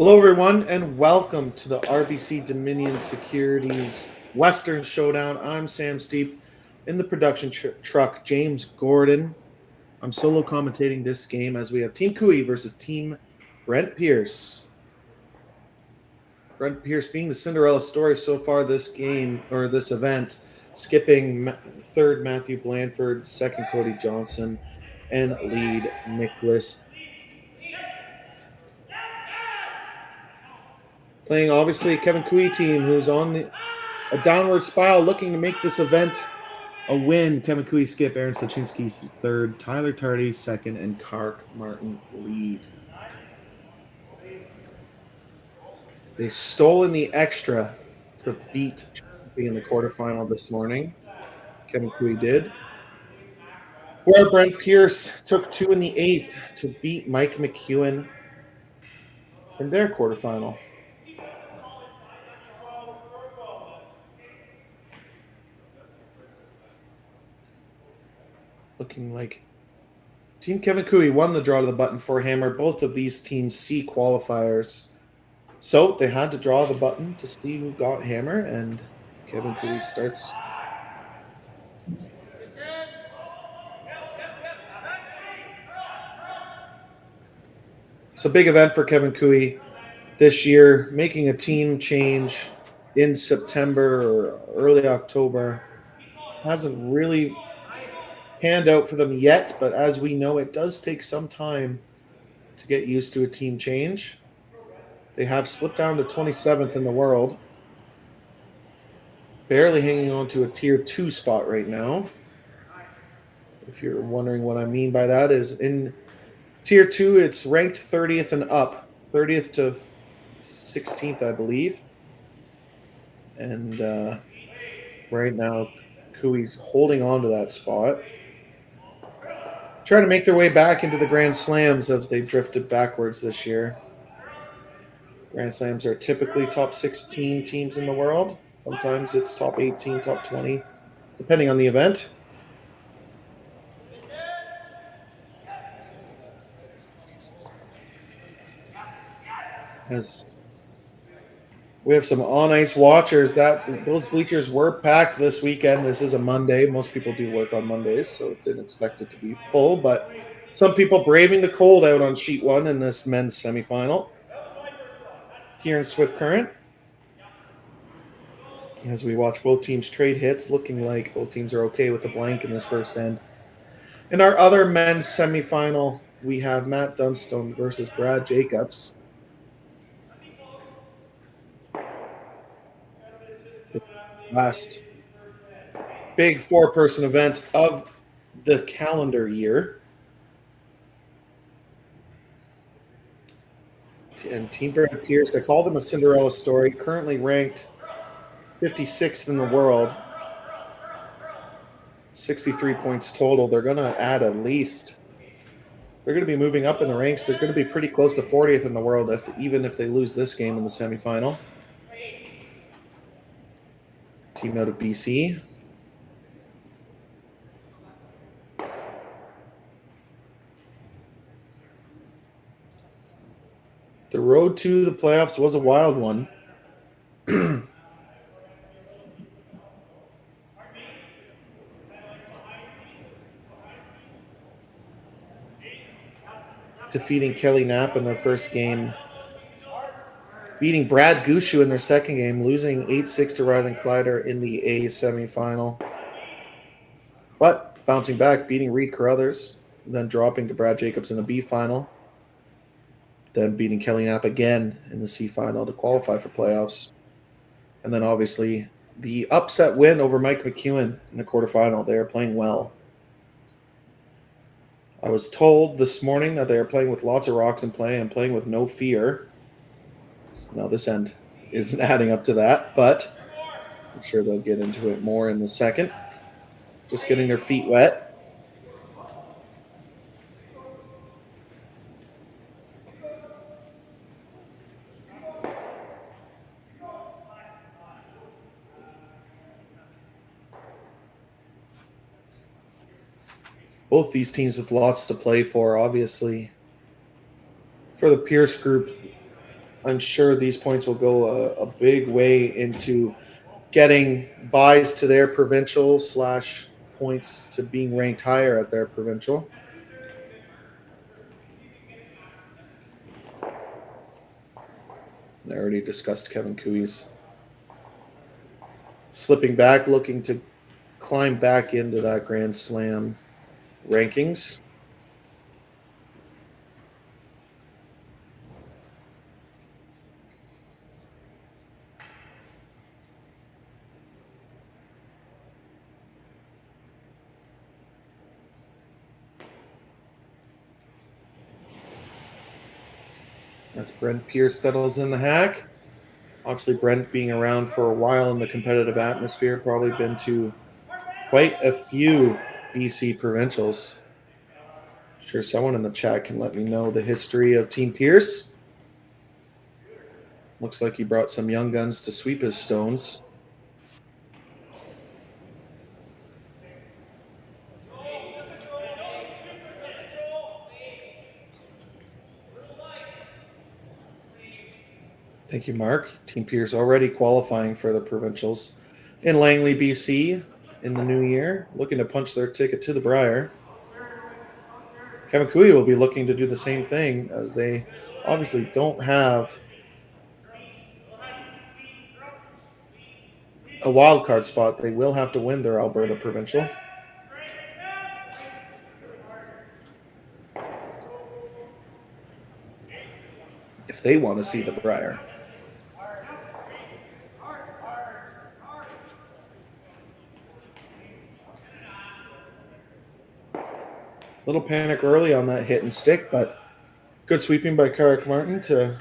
Hello, everyone, and welcome to the RBC Dominion Securities Western Showdown. I'm Sam Steep. In the production truck, James Gordon. I'm solo commentating this game as we have Team Cooey versus Team Brent Pierce. Brent Pierce being the Cinderella story so far this game, or this event, skipping third Matthew Blandford, second Cody Johnson, and lead Nicholas. Playing, obviously, a Kevin Cooey team who's on a downward spiral, looking to make this event a win. Kevin Cooey skip, Aaron Sachinsky third, Tyler Tardy second, and Kark Martin lead. They stole in the extra to beat in the quarterfinal this morning. Kevin Cooey did. Where Brent Pierce took 2 in the 8th to beat Mike McEwen in their quarterfinal. Looking like Team Kevin Cooey won the draw to the button for Hammer. Both of these teams C qualifiers. So they had to draw the button to see who got Hammer, and Kevin Cooey starts. It's a big event for Kevin Cooey this year, making a team change in September or early October. Hasn't really panned out for them yet, but as we know, it does take some time to get used to a team change. They have slipped down to 27th in the world, barely hanging on to a tier 2 spot right now. If you're wondering what I mean by that, is in tier 2, it's ranked 30th and up, 30th to 16th, I believe. And right now, Cooey's holding on to that spot. Trying to make their way back into the Grand Slams as they drifted backwards this year. Grand Slams are typically top 16 teams in the world. Sometimes it's top 18, top 20, depending on the event. As we have some on-ice watchers, those bleachers were packed this weekend. This is a Monday. Most people do work on Mondays, so didn't expect it to be full. But some people braving the cold out on sheet 1 in this men's semifinal. Here in Swift Current, as we watch both teams trade hits, looking like both teams are okay with the blank in this first end. In our other men's semifinal, we have Matt Dunstone versus Brad Jacobs. The last big 4-person event of the calendar year. And Team Brent Pierce, they call them a Cinderella story, currently ranked 56th in the world. 63 points total. They're going to add at least. They're going to be moving up in the ranks. They're going to be pretty close to 40th in the world, even if they lose this game in the semifinal. Team out of BC. The road to the playoffs was a wild one. Defeating Kelly Knapp in their first game. Beating Brad Gushu in their second game. Losing 8-6 to Rylan Kleider in the A semifinal. But bouncing back, beating Reed Carruthers. Then dropping to Brad Jacobs in the B final. Then beating Kelly Knapp again in the C final to qualify for playoffs. And then obviously the upset win over Mike McEwen in the quarterfinal. They are playing well. I was told this morning that they are playing with lots of rocks in play and playing with no fear. Now this end isn't adding up to that, but I'm sure they'll get into it more in the second. Just getting their feet wet. Both these teams with lots to play for, obviously. For the Pierce group, I'm sure these points will go a big way into getting buys to their provincial / points to being ranked higher at their provincial. I already discussed Kevin Cooey's slipping back, looking to climb back into that Grand Slam rankings. As Brent Pierce settles in the hack. Obviously, Brent being around for a while in the competitive atmosphere, probably been to quite a few BC provincials. I'm sure someone in the chat can let me know the history of Team Pierce. Looks like he brought some young guns to sweep his stones. Thank you, Mark. Team Pierce already qualifying for the provincials in Langley, BC in the new year, looking to punch their ticket to the Brier. Kevin Cooey will be looking to do the same thing, as they obviously don't have a wild card spot. They will have to win their Alberta provincial. If they want to see the Brier. Little panic early on that hit and stick, but good sweeping by Carrick Martin to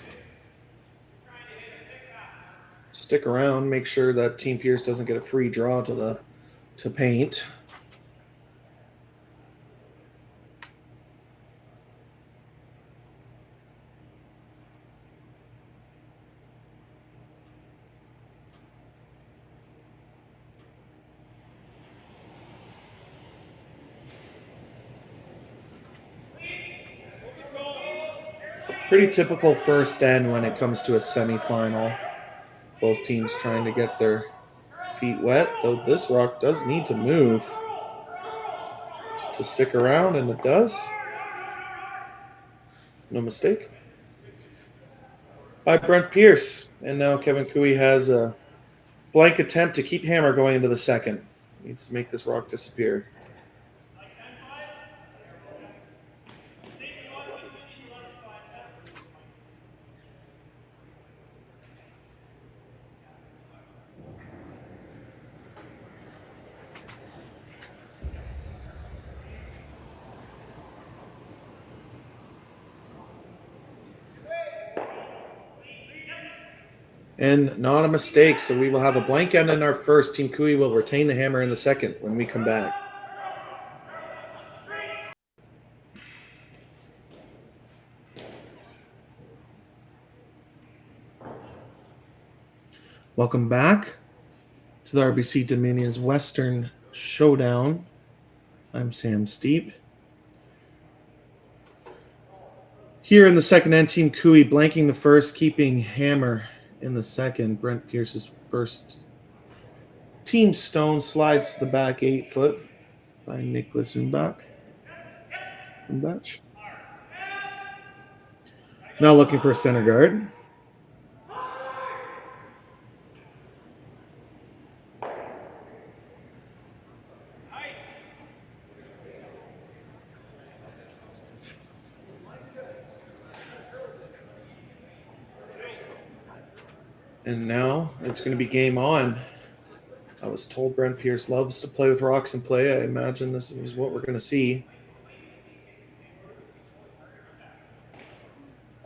stick around, make sure that Team Pierce doesn't get a free draw to paint. Pretty typical first end when it comes to a semifinal. Both teams trying to get their feet wet, though this rock does need to move to stick around, and it does. No mistake. By Brent Pierce. And now Kevin Cooey has a blank attempt to keep hammer going into the second. Needs to make this rock disappear. And not a mistake, so we will have a blank end in our first. Team Cooey will retain the hammer in the second when we come back. Welcome back to the RBC Dominion's Western Showdown. I'm Sam Steep. Here in the second end, Team Cooey blanking the first, keeping hammer in the second. Brent Pierce's first team stone slides to the back 8 foot by Nicholas Umbach. Now looking for a center guard. And now it's going to be game on. I was told Brent Pierce loves to play with rocks in play. I imagine this is what we're going to see.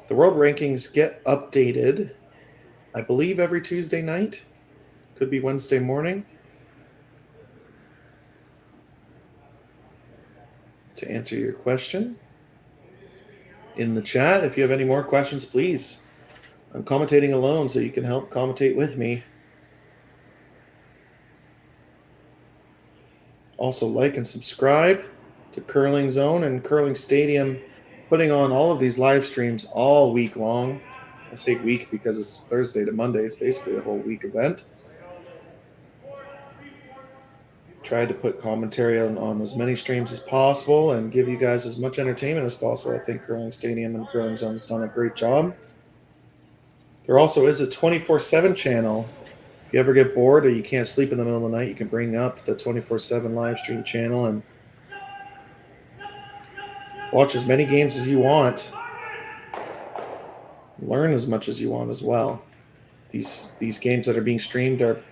The world rankings get updated, I believe, every Tuesday night. Could be Wednesday morning. To answer your question in the chat, if you have any more questions, please. I'm commentating alone, so you can help commentate with me. Also, like and subscribe to Curling Zone and Curling Stadium, putting on all of these live streams all week long. I say week because it's Thursday to Monday. It's basically a whole week event. Tried to put commentary on as many streams as possible and give you guys as much entertainment as possible. I think Curling Stadium and Curling Zone has done a great job. There also is a 24/7 channel. If you ever get bored or you can't sleep in the middle of the night, you can bring up the 24/7 live stream channel and watch as many games as you want. Learn as much as you want as well. These games that are being streamed are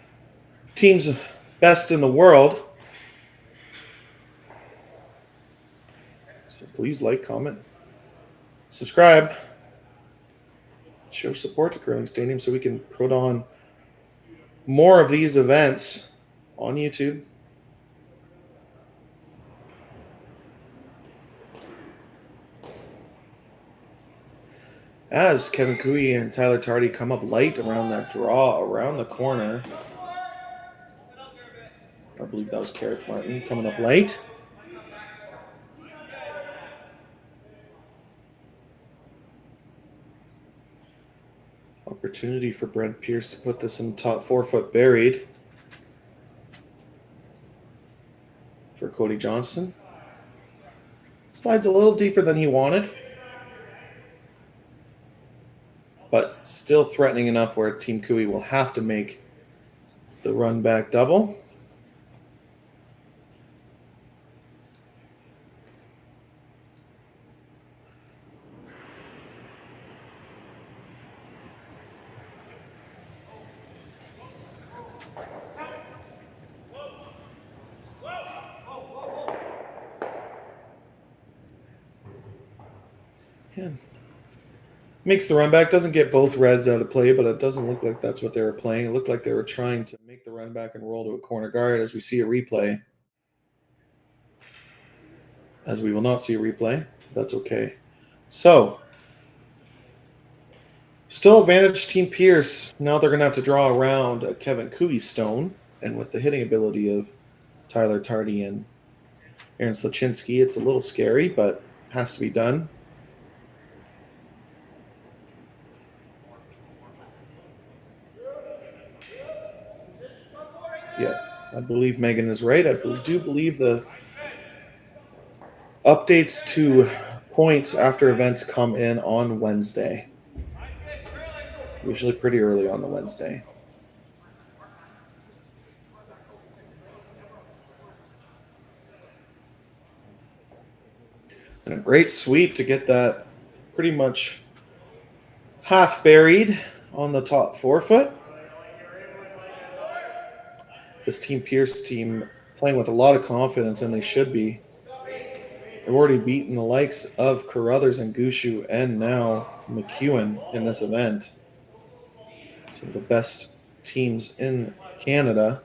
teams best in the world. So please like, comment, subscribe, show support to Curling Stadium so we can put on more of these events on YouTube. As Kevin Cooey and Tyler Tardy come up light around that draw around the corner. I believe that was Carrick Martin coming up late. Opportunity for Brent Pierce to put this in the top 4 foot buried for Cody Johnston. Slides a little deeper than he wanted, but still threatening enough where Team Cooey will have to make the run back double. Yeah. Makes the run back. Doesn't get both reds out of play, but it doesn't look like that's what they were playing. It looked like they were trying to make the run back and roll to a corner guard as we see a replay. As we will not see a replay. That's okay. So, still advantage Team Pierce. Now they're going to have to draw around a Kevin Cooey stone. And with the hitting ability of Tyler Tardy and Aaron Slaczynski, it's a little scary, but has to be done. Yeah, I believe Megan is right. I do believe the updates to points after events come in on Wednesday. Usually pretty early on the Wednesday. And a great sweep to get that pretty much half buried on the top 4 foot. This Team Pierce team playing with a lot of confidence, and they should be. They've already beaten the likes of Carruthers and Gushu and now McEwen in this event. Some of the best teams in Canada.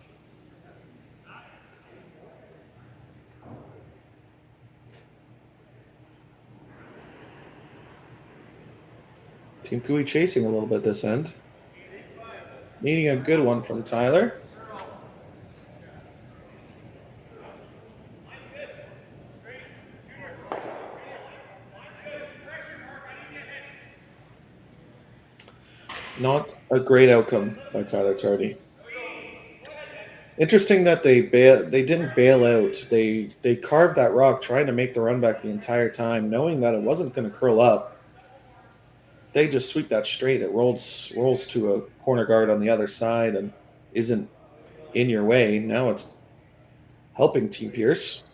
Team Cooey chasing a little bit this end. Needing a good one from Tyler. Not a great outcome by Tyler Tardy. Interesting that they didn't bail out. They carved that rock trying to make the run back the entire time, knowing that it wasn't going to curl up. If they just sweep that straight, it rolls to a corner guard on the other side and isn't in your way. Now it's helping Team Pierce.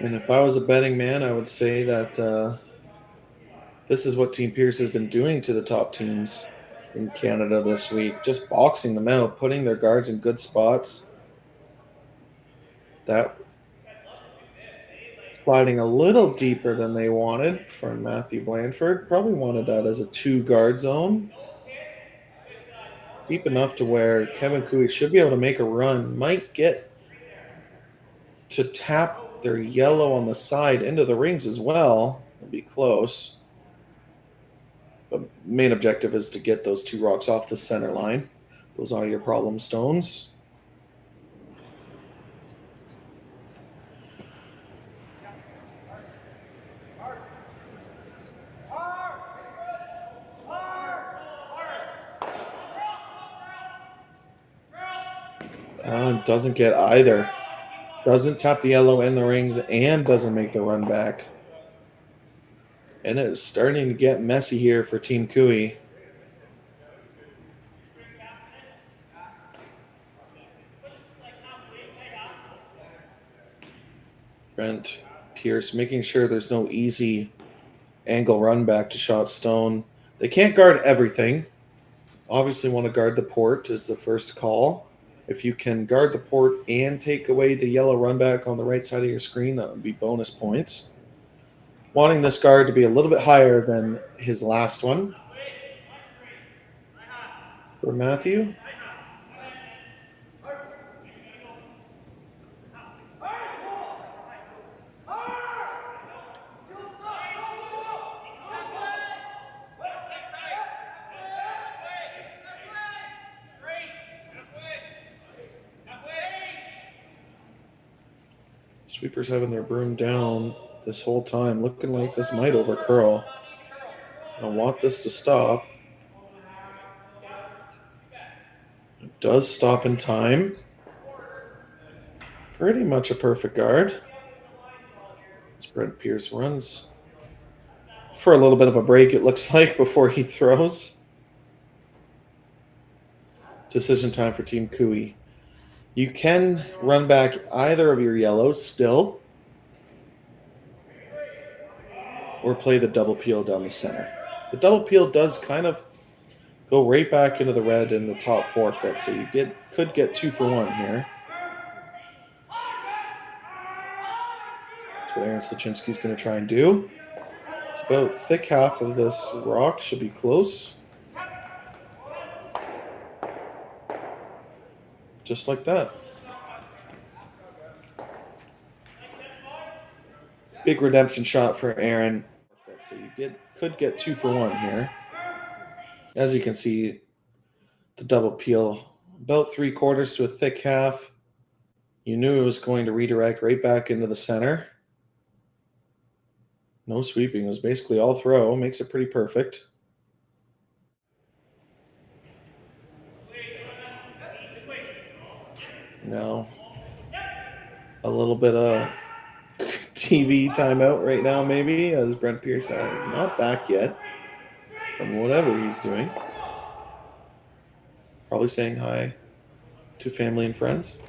And if I was a betting man, I would say that this is what Team Pierce has been doing to the top teams in Canada this week. Just boxing them out, putting their guards in good spots. That sliding a little deeper than they wanted from Matthew Blandford. Probably wanted that as a 2-guard zone. Deep enough to where Kevin Cooey should be able to make a run. Might get to tap their yellow on the side into the rings as well. It'll be close. But main objective is to get those 2 rocks off the center line. Those are your problem stones. Doesn't get either. Doesn't tap the yellow in the rings and doesn't make the run back. And it's starting to get messy here for Team Cooey. Brent, Pierce making sure there's no easy angle run back to shot stone. They can't guard everything. Obviously want to guard the port is the first call. If you can guard the port and take away the yellow run back on the right side of your screen, that would be bonus points. Wanting this guard to be a little bit higher than his last one. For Matthew. Sweepers having their broom down this whole time, looking like this might over curl. I want this to stop. It does stop in time. Pretty much a perfect guard. As Brent Pierce runs for a little bit of a break, it looks like, before he throws. Decision time for Team Cooey. You can run back either of your yellows still, or play the double peel down the center. The double peel does kind of go right back into the red in the top forefoot, so you could get 2 for 1 here. That's what Aaron Slaczynski's going to try and do. It's about thick half of this rock, should be close. Just like that. Big redemption shot for Aaron. So you could get 2 for 1 here. As you can see, the double peel, about 3/4 to a thick half. You knew it was going to redirect right back into the center. No sweeping. It was basically all throw. Makes it pretty perfect. Now, a little bit of TV timeout right now, maybe, as Brent Pierce is not back yet from whatever he's doing. Probably saying hi to family and friends.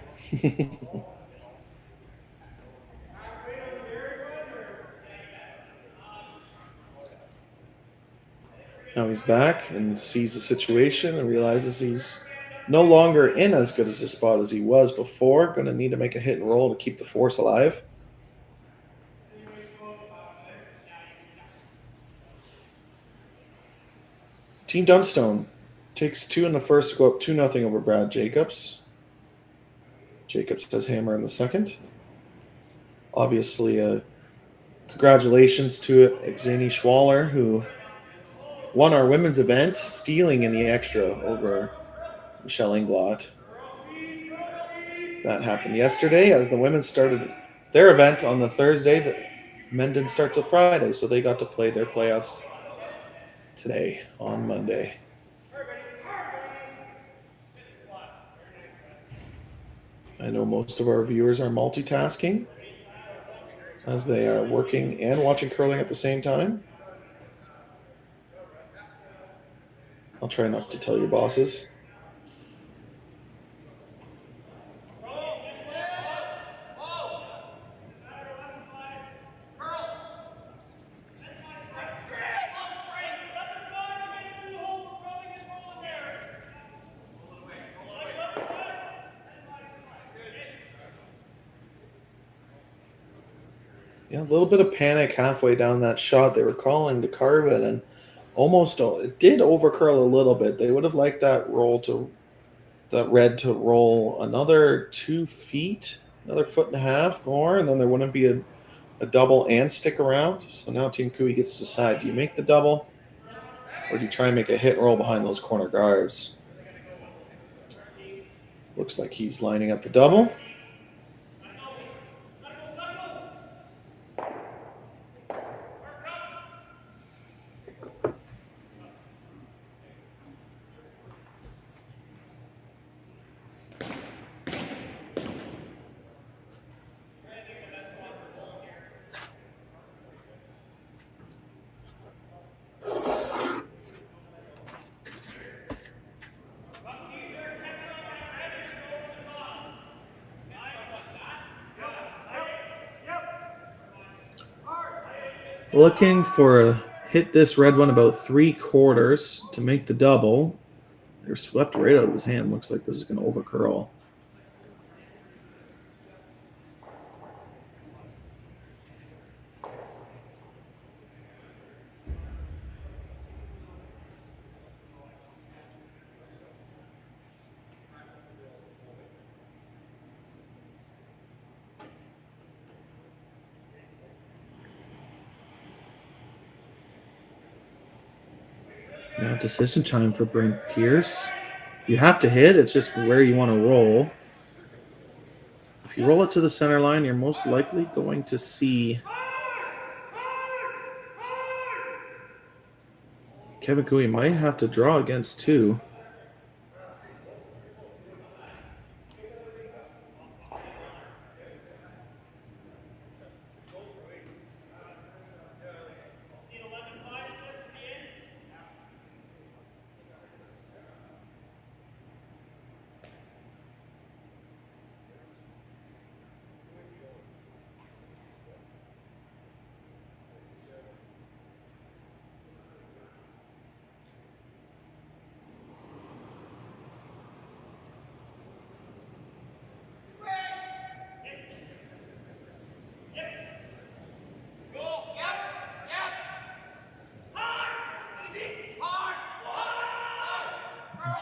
Now he's back and sees the situation and realizes he's no longer in as good as a spot as he was before. Going to need to make a hit and roll to keep the force alive. Team Dunstone takes 2 in the first to go up 2-0 over Brad Jacobs. Jacobs does hammer in the second. Obviously, congratulations to Xeni Schwaller, who won our women's event, stealing in the extra over Michelle Inglot. That happened yesterday as the women started their event on the Thursday. The men didn't start till Friday, so they got to play their playoffs today on Monday. I know most of our viewers are multitasking as they are working and watching curling at the same time. I'll try not to tell your bosses. Yeah, a little bit of panic halfway down that shot. They were calling to carve it, and Almost, it did overcurl a little bit. They would have liked that red to roll another 2 feet, another 1.5 feet more, and then there wouldn't be a double and stick around. So now Team Cooey gets to decide, do you make the double or do you try and make a hit and roll behind those corner guards? Looks like he's lining up the double. Looking for hit this red one about 3/4 to make the double. They're swept right out of his hand. Looks like this is going to overcurl. Now decision time for Brent Pierce. You have to hit. It's just where you want to roll. If you roll it to the center line, you're most likely going to see Kevin Cooey might have to draw against 2.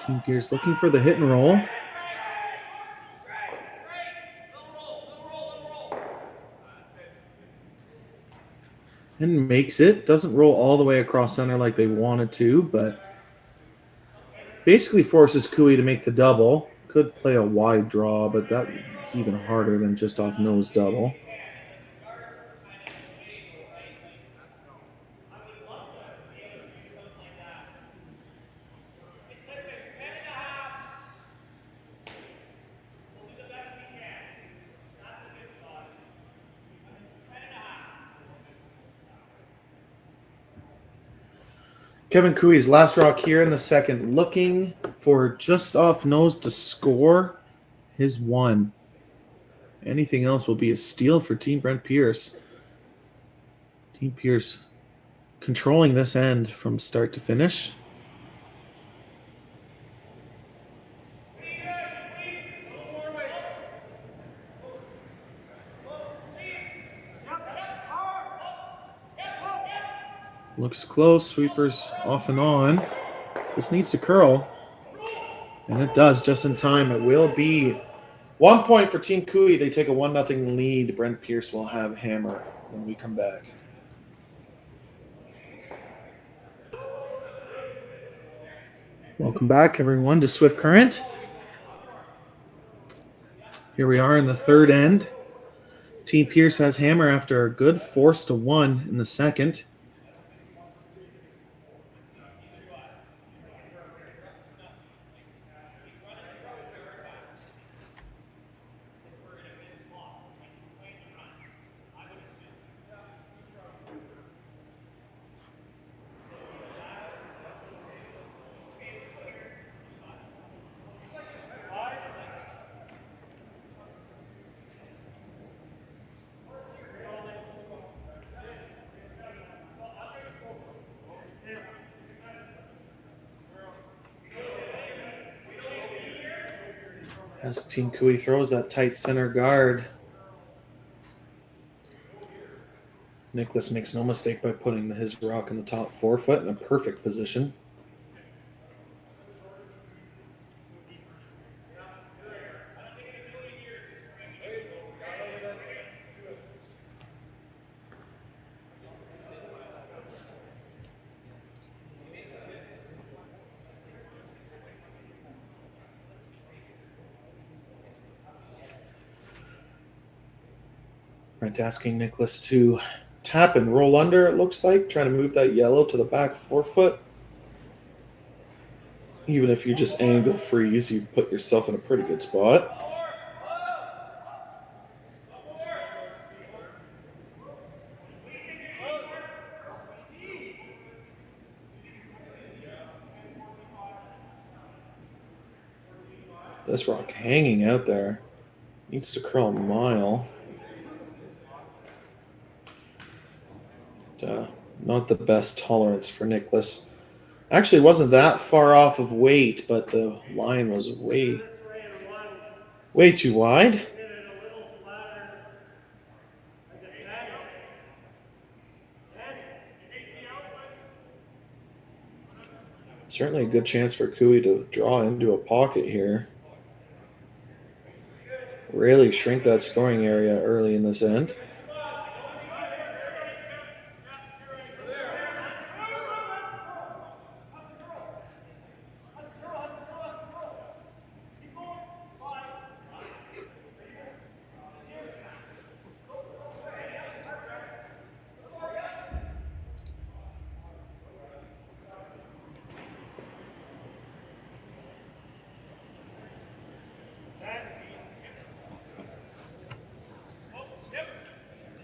Team Pierce looking for the hit and roll. And makes it. Doesn't roll all the way across center like they wanted to, but basically forces Cooey to make the double. Could play a wide draw, but that's even harder than just off nose double. Kevin Cooey's last rock here in the second, looking for just off nose to score his 1. Anything else will be a steal for Team Brent Pierce. Team Pierce controlling this end from start to finish. Looks close. Sweepers off and on. This needs to curl. And it does just in time. It will be 1 point for Team Cooey. They take a 1-0 lead. Brent Pierce will have hammer when we come back. Welcome back, everyone, to Swift Current. Here we are in the third end. Team Pierce has hammer after a good force to 1 in the second. As Team Cooey throws that tight center guard. Nicholas makes no mistake by putting his rock in the top 4 foot in a perfect position. Brent asking Nicholas to tap and roll under, it looks like, trying to move that yellow to the back 4 foot. Even if you just angle freeze, you put yourself in a pretty good spot. This rock hanging out there needs to curl a mile. Not the best tolerance for Nicholas. Actually, wasn't that far off of weight, but the line was way too wide. Certainly a good chance for Cooey to draw into a pocket here. Really shrink that scoring area early in this end.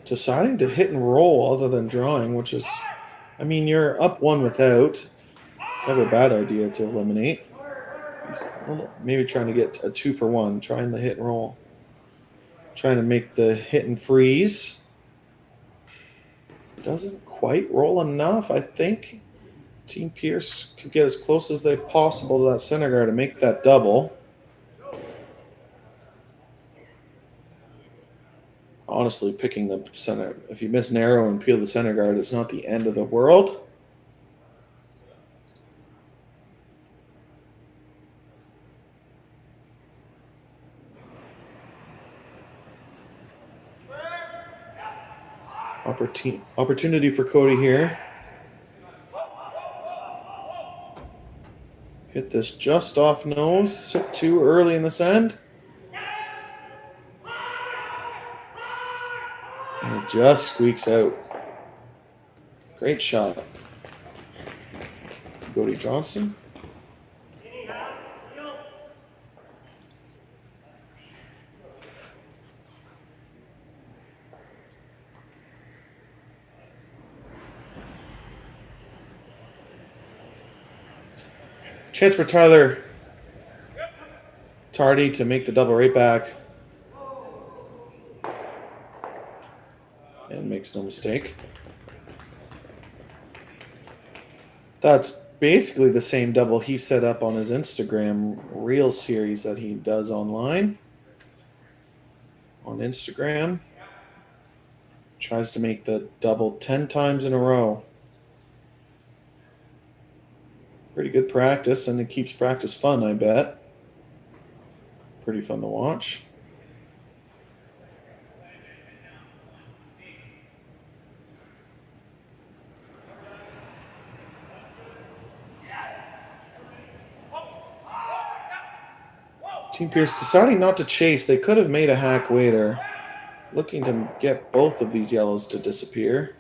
Deciding to hit and roll other than drawing, which is, I mean, you're up 1 without. Never a bad idea to eliminate. Maybe trying to get a 2 for 1, trying the hit and roll. Trying to make the hit and freeze. Doesn't quite roll enough, I think. Team Pierce could get as close as they possible to that center guard to make that double. Honestly, picking the center, if you miss narrow and peel the center guard, it's not the end of the world. Opportunity for Cody here. Hit this just off nose, sit too early in this end. And it just squeaks out. Great shot. Cody Johnson. Chance for Tyler Tardy to make the double right back. And makes no mistake. That's basically the same double he set up on his Instagram Reel series that he does online. On Instagram. Tries to make the double 10 times in a row. Pretty good practice, and it keeps practice fun, I bet. Pretty fun to watch. Team Pierce deciding not to chase. They could have made a hack waiter. Looking to get both of these yellows to disappear.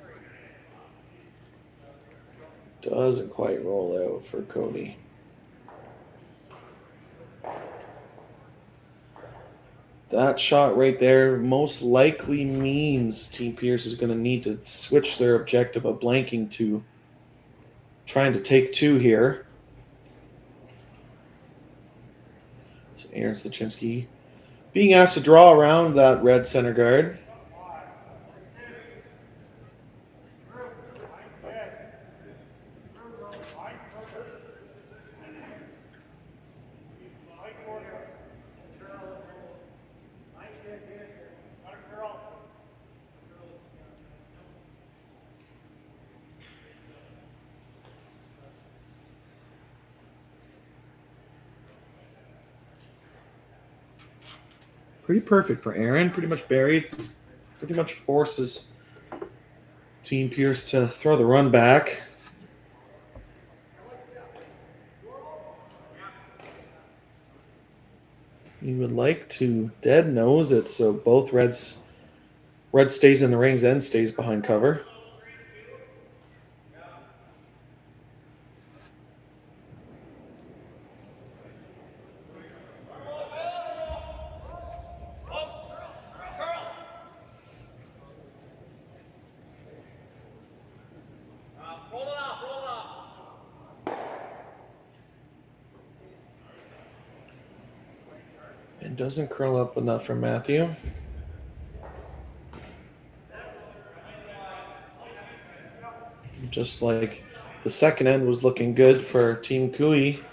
Doesn't quite roll out for Cody. That shot right there most likely means Team Pierce is going to need to switch their objective of blanking to trying to take 2 here. So Aaron Stachinski being asked to draw around that red center guard. Pretty perfect for Aaron. Pretty much buried. Pretty much forces Team Pierce to throw the run back. You would like to dead nose it so both Reds. Red stays in the rings and stays behind cover. And doesn't curl up enough for Matthew. Just like the second end was looking good for Team Cooey,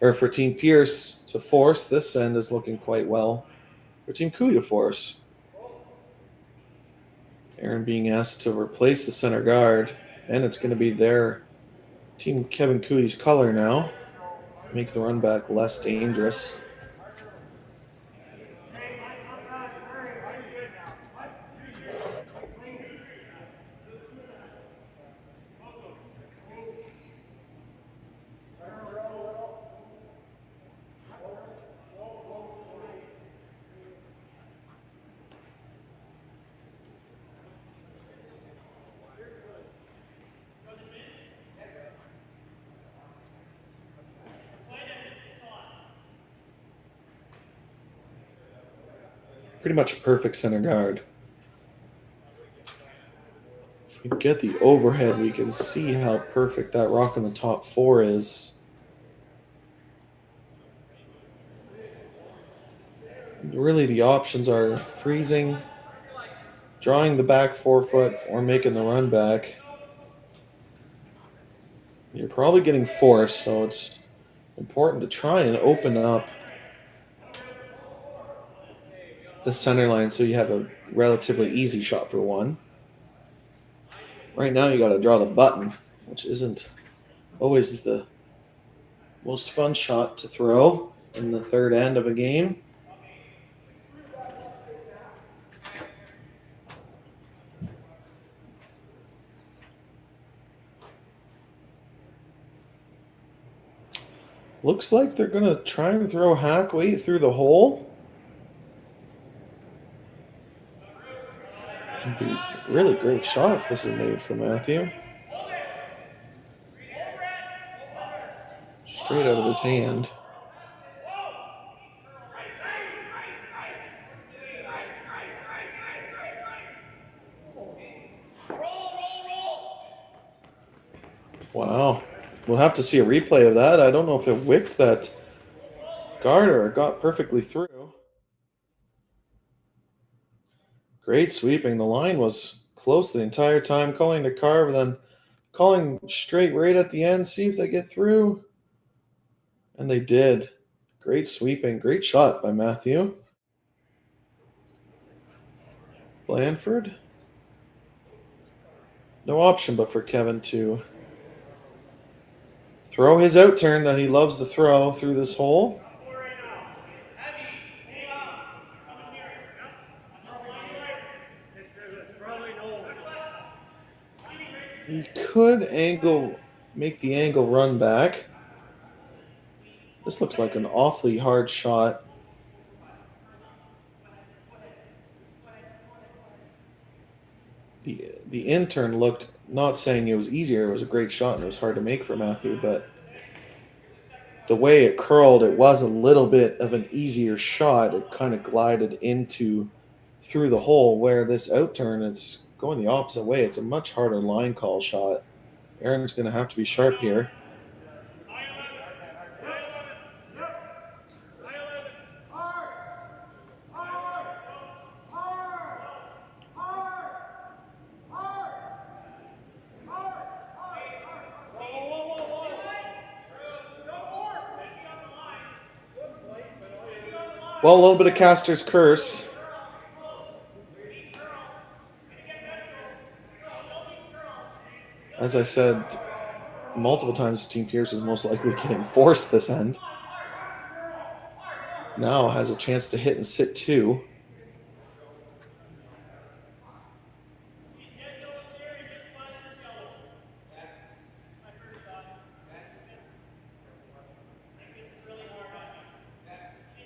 or for Team Pierce to force, this end is looking quite well for Team Cooey to force. Aaron being asked to replace the center guard, and it's going to be their Team Kevin Cooey's color now. Makes the run back less dangerous. Pretty much a perfect center guard. If we get the overhead, we can see how perfect that rock in the top four is. Really, the options are freezing, drawing the back forefoot, or making the run back. You're probably getting forced, so it's important to try and open up the center line so you have a relatively easy shot for one. Right now you got to draw the button, which isn't always the most fun shot to throw in the third end of a game. Looks like they're going to try and throw Hackway through the hole. It'd be a really great shot if this is made for Matthew. Straight out of his hand. Wow. We'll have to see a replay of that. I don't know if it wicked that guard or it got perfectly through. Great sweeping. The line was close the entire time, calling to carve, then calling straight right at the end, see if they get through. And they did. Great sweeping. Great shot by Matthew. Blanford. No option but for Kevin to throw his out turn that he loves to throw through this hole. He could make the angle run back. This looks like an awfully hard shot. The intern looked, not saying it was easier, it was a great shot and it was hard to make for Matthew, but the way it curled, it was a little bit of an easier shot. It kind of glided through the hole, where this out turn, it's going the opposite way. It's a much harder line call shot. Aaron's going to have to be sharp here. Well, a little bit of caster's curse. As I said multiple times, Team Pierce is most likely getting forced this end. now has a chance to hit and sit two.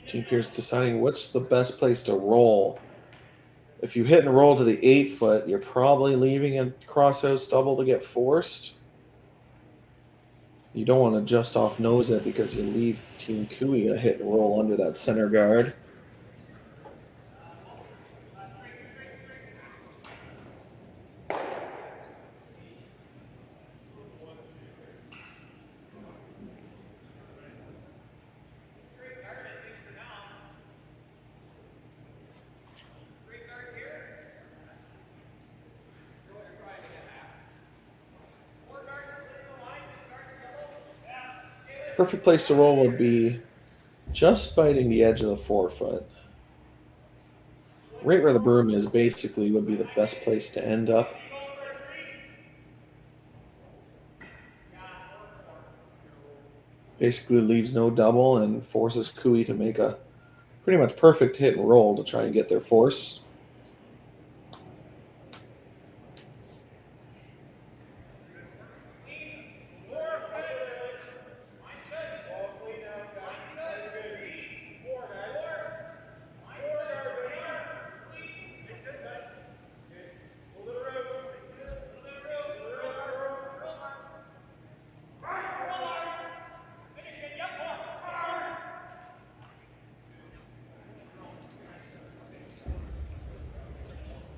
Team Pierce deciding what's the best place to roll. If you hit and roll to the 8 foot, you're probably leaving a crosshouse double to get forced. You don't want to just off nose it because you leave Team Cooey a hit and roll under that center guard. Perfect place to roll would be just biting the edge of the 4 foot. Right where the broom is basically would be the best place to end up. Basically leaves no double and forces Cooey to make a pretty much perfect hit and roll to try and get their force.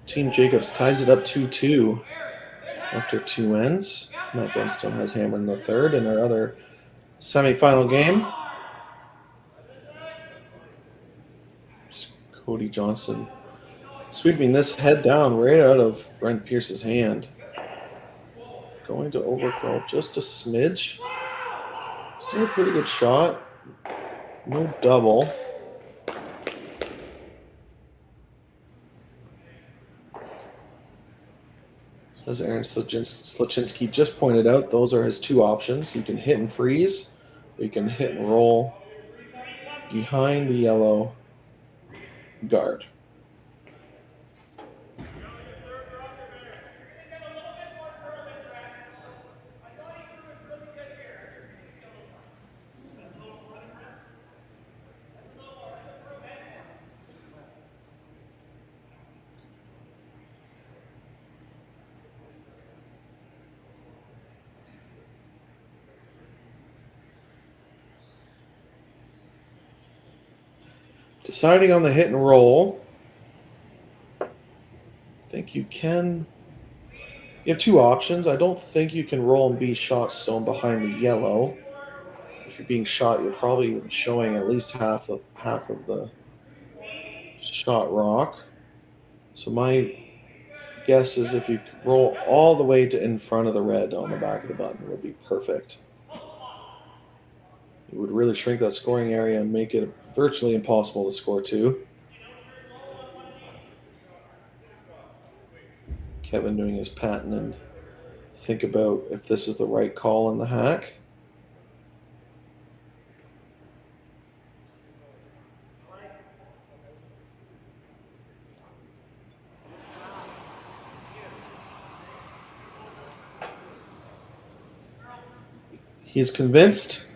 Team Jacobs ties it up 2-2 after 2 ends. Matt Dunstone has hammered in the third in our other semifinal game. Cody Johnson sweeping this head down right out of Brent Pierce's hand. Going to overcurl just a smidge. Still a pretty good shot. No double. As Aaron Slachinsky just pointed out, those are his two options. You can hit and freeze, or you can hit and roll behind the yellow guard. Deciding on the hit and roll. I think you can. You have two options. I don't think you can roll and be shot stone behind the yellow. If you're being shot, you're probably showing at least half of the shot rock. So my guess is if you could roll all the way to in front of the red on the back of the button, would be perfect. It would really shrink that scoring area and make it virtually impossible to score two. Kevin doing his patent and think about if this is the right call on the hack. He's convinced.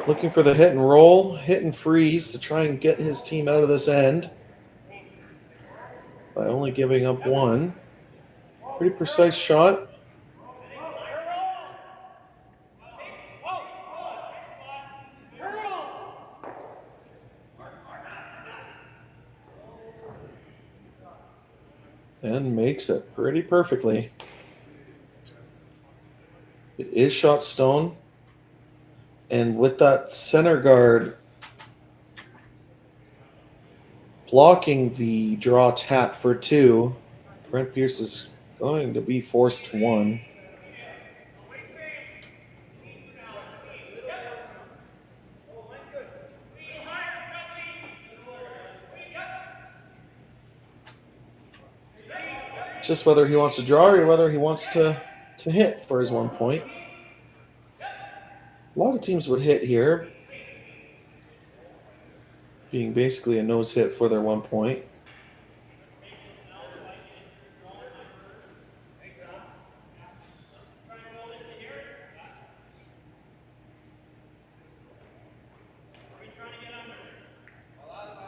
Looking for the hit and roll, hit and freeze to try and get his team out of this end by only giving up one. Pretty precise shot. And makes it pretty perfectly. It is shot stone. And with that center guard blocking the draw tap for two, Brent Pierce is going to be forced to one. Just whether he wants to draw or whether he wants to hit for his 1 point. A lot of teams would hit here. being basically a nose hit for their 1 point.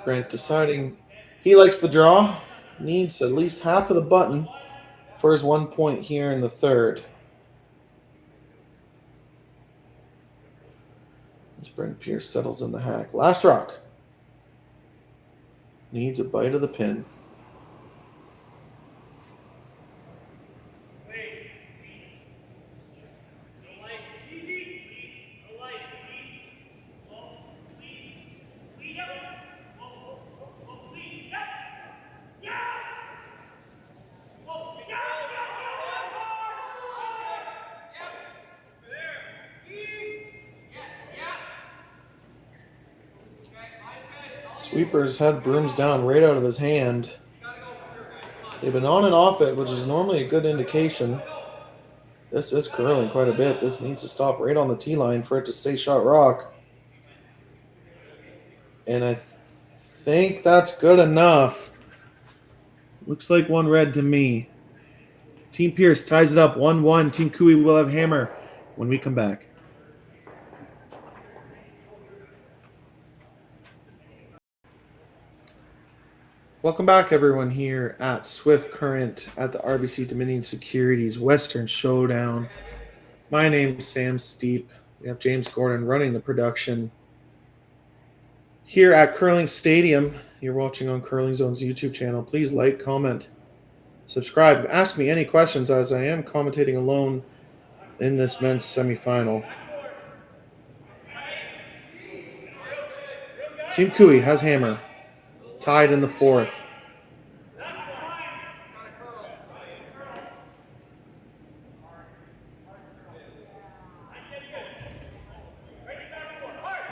Brent deciding he likes the draw, needs at least half of the button for his 1 point here in the third. As Brent Pierce settles in the hack. Last rock. Needs a bite of the pin. Sweepers had brooms down right out of his hand. They've been on and off it, which is normally a good indication. This is curling quite a bit. This needs to stop right on the tee line for it to stay shot rock. And I think that's good enough. Looks like one red to me. Team Pierce ties it up 1-1. Team Cooey will have hammer when we come back. Welcome back, everyone, here at Swift Current at the RBC Dominion Securities Western Showdown. My name is Sam Steep. We have James Gordon running the production here at Curling Stadium. You're watching on Curling Zone's YouTube channel. Please like, comment, subscribe. Ask me any questions as I am commentating alone in this men's semifinal. Team Cooey has hammer. Tied in the fourth.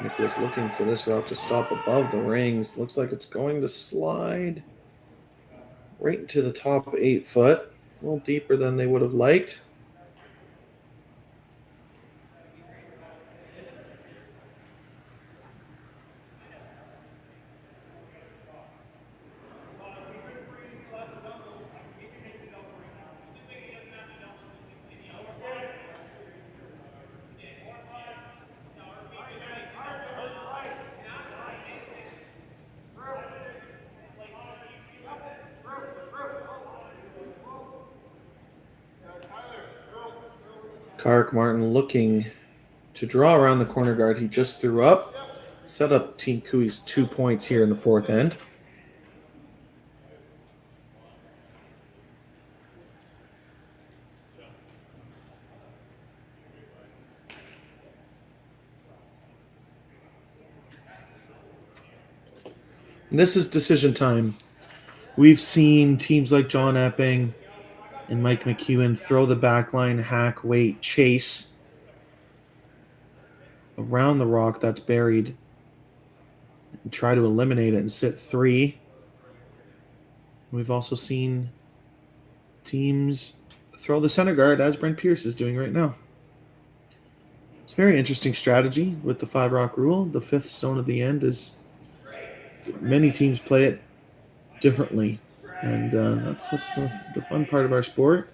Nicholas looking for this rock to stop above the rings. Looks like it's going to slide right into the top 8 foot. A little deeper than they would have liked. Kark Martin looking to draw around the corner guard he just threw up. Set up Team Cooey's 2 points here in the fourth end. And this is decision time. We've seen teams like John Epping and Mike McEwen throw the backline, hack, wait, chase around the rock that's buried and try to eliminate it and sit 3. We've also seen teams throw the center guard as Brent Pierce is doing right now. It's a very interesting strategy with the 5 rock rule. The 5th stone at the end is many teams play it differently. And that's the fun part of our sport.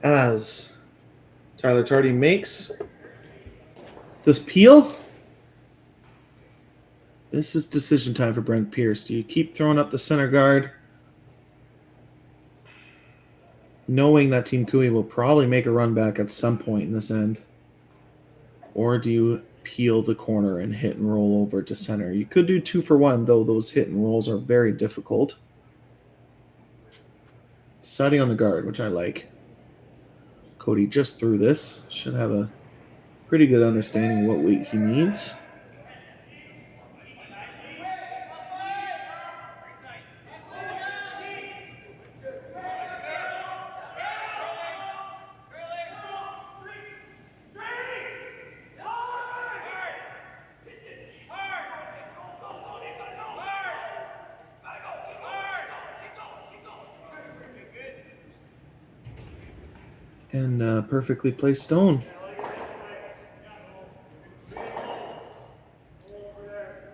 as Tyler Tardy makes this peel. This is decision time for Brent Pierce. Do you keep throwing up the center guard, knowing that Team Cooey will probably make a run back at some point in this end? Or do you peel the corner and hit and roll over to center? You could do 2 for 1, though those hit and rolls are very difficult. Deciding on the guard, which I like. Cody just threw this. Should have a pretty good understanding of what weight he needs. And perfectly placed stone.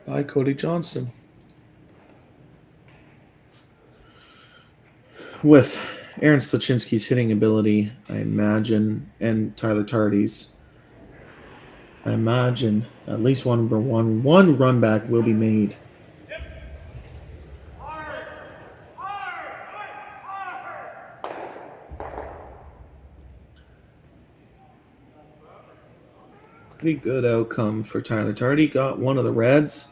By Cody Johnston. With Aaron Slachinski's hitting ability, I imagine, and Tyler Tardy's, I imagine at least one run back will be made. Pretty good outcome for Tyler Tardy. Got one of the reds.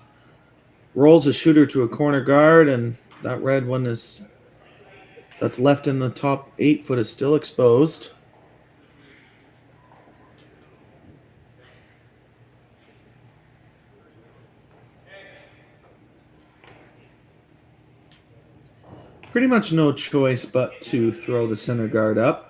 Rolls a shooter to a corner guard, and that red one that's left in the top 8 foot is still exposed. Pretty much no choice but to throw the center guard up.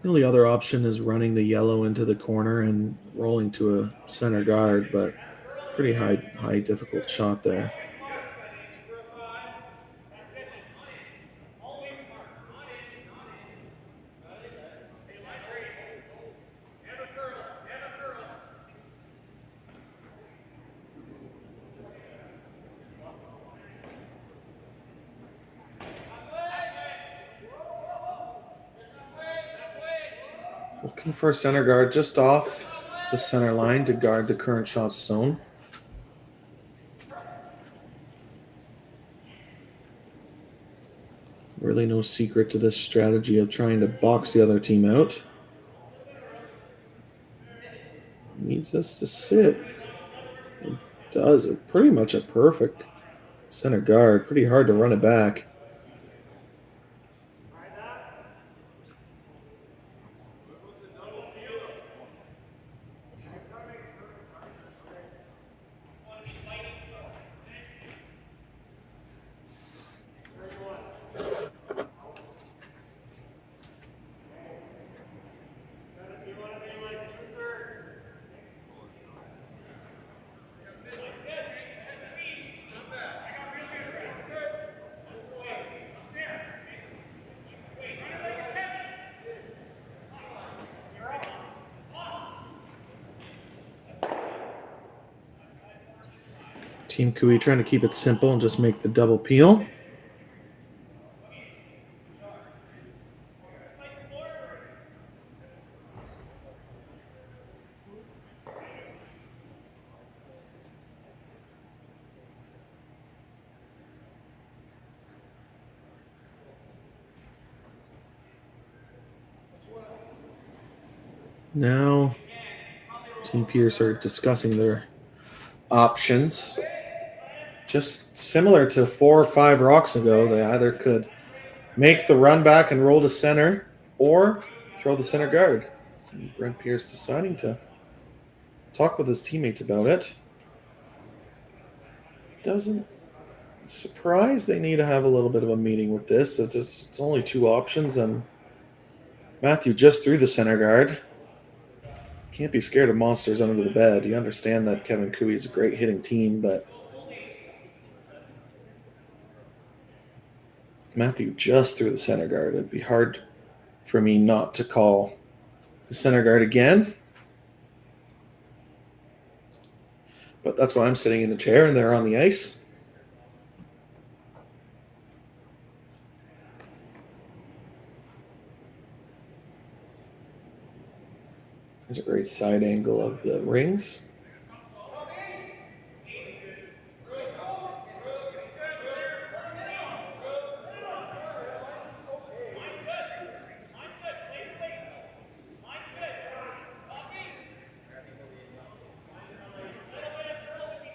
The only other option is running the yellow into the corner and rolling to a center guard, but pretty high difficult shot there. Looking for a center guard just off the center line to guard the current shot zone. Really no secret to this strategy of trying to box the other team out. Needs this to sit. It does. It's pretty much a perfect center guard. Pretty hard to run it back. Team Cooey trying to keep it simple and just make the double peel. Now, Team Pierce are discussing their options. Just similar to 4 or 5 rocks ago, they either could make the run back and roll to center or throw the center guard. And Brent Pierce deciding to talk with his teammates about it. Doesn't surprise they need to have a little bit of a meeting with this. It's only 2 options, and Matthew just threw the center guard. Can't be scared of monsters under the bed. You understand that Kevin Cooey is a great hitting team, but Matthew just threw the center guard. It'd be hard for me not to call the center guard again. But that's why I'm sitting in the chair and they're on the ice. There's a great side angle of the rings.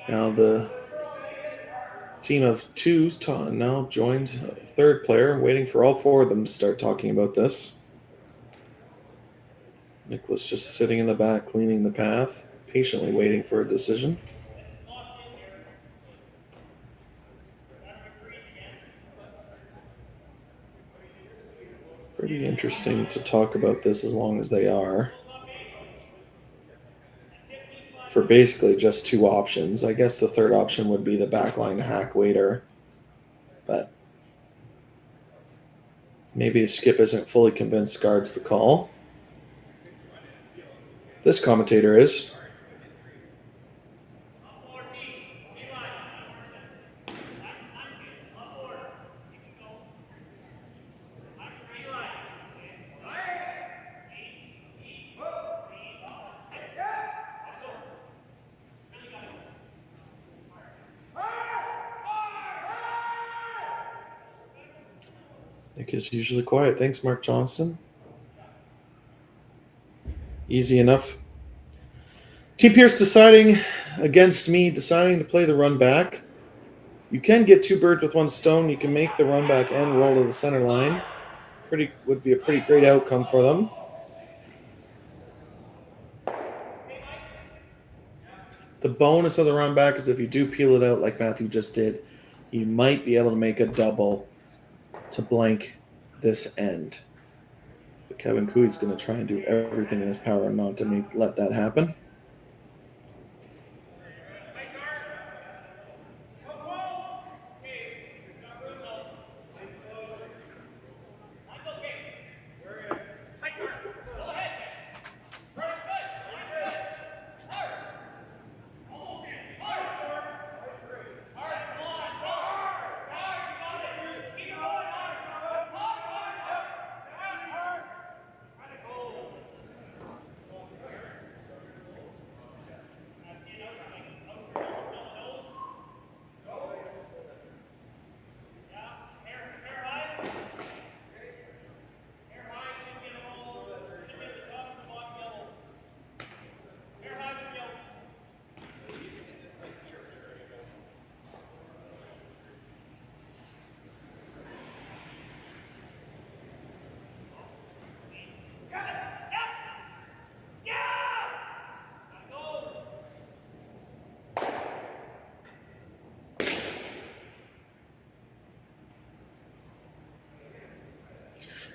Now the team of twos now joins a third player, waiting for all four of them to start talking about this. Nicholas just sitting in the back, cleaning the path, patiently waiting for a decision. Pretty interesting to talk about this as long as they are. For basically just two options. I guess the third option would be the backline hack waiter. But maybe the skip isn't fully convinced guards the call. This commentator is. Nick is usually quiet. Thanks, Mark Johnson. Easy enough. T. Pierce deciding against me, deciding to play the run back. You can get two birds with one stone. You can make the run back and roll to the center line. Would be a pretty great outcome for them. The bonus of the run back is if you do peel it out like Matthew just did, you might be able to make a double to blank this end. But Kevin Cooey's going to try and do everything in his power not to let that happen.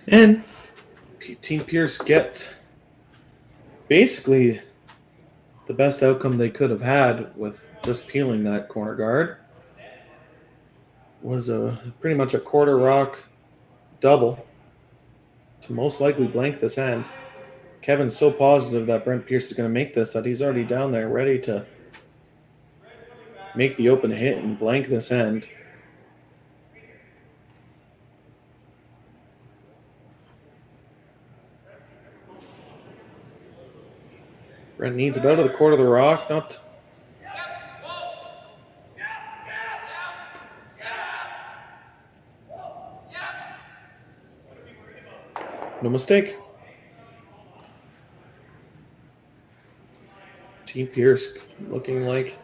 And Team Pierce get basically the best outcome they could have had with just peeling that corner guard. Was pretty much a quarter rock double to most likely blank this end. Kevin's so positive that Brent Pierce is going to make this that he's already down there ready to make the open hit and blank this end. Brent needs it out of the quarter of the rock, not. No mistake. Team Pierce looking like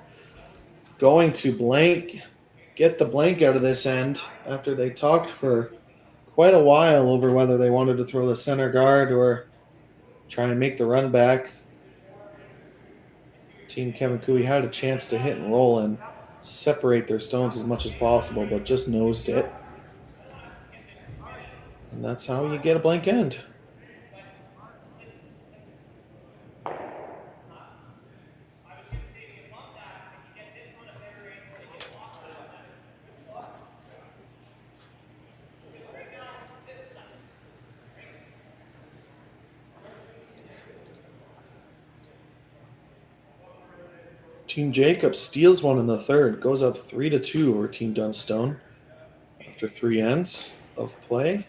going to get the blank out of this end after they talked for quite a while over whether they wanted to throw the center guard or try and make the run back. Team Kevin Cooey had a chance to hit and roll and separate their stones as much as possible, but just nosed it. And that's how you get a blank end. Team Jacob steals one in the third, goes up 3-2 over Team Dunstone after 3 ends of play.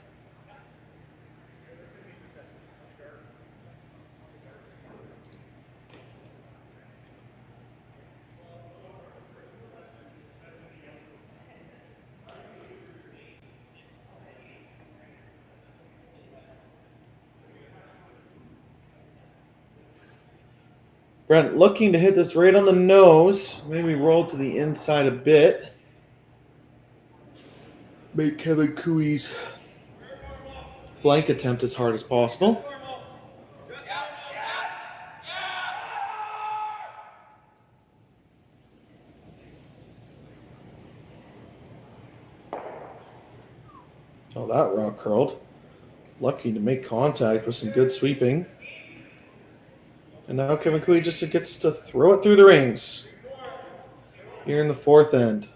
Brent looking to hit this right on the nose. Maybe roll to the inside a bit. Make Kevin Cooey's blank attempt as hard as possible. Oh, that rock curled. Lucky to make contact with some good sweeping. And now Kevin Cooey just gets to throw it through the rings here in the fourth end.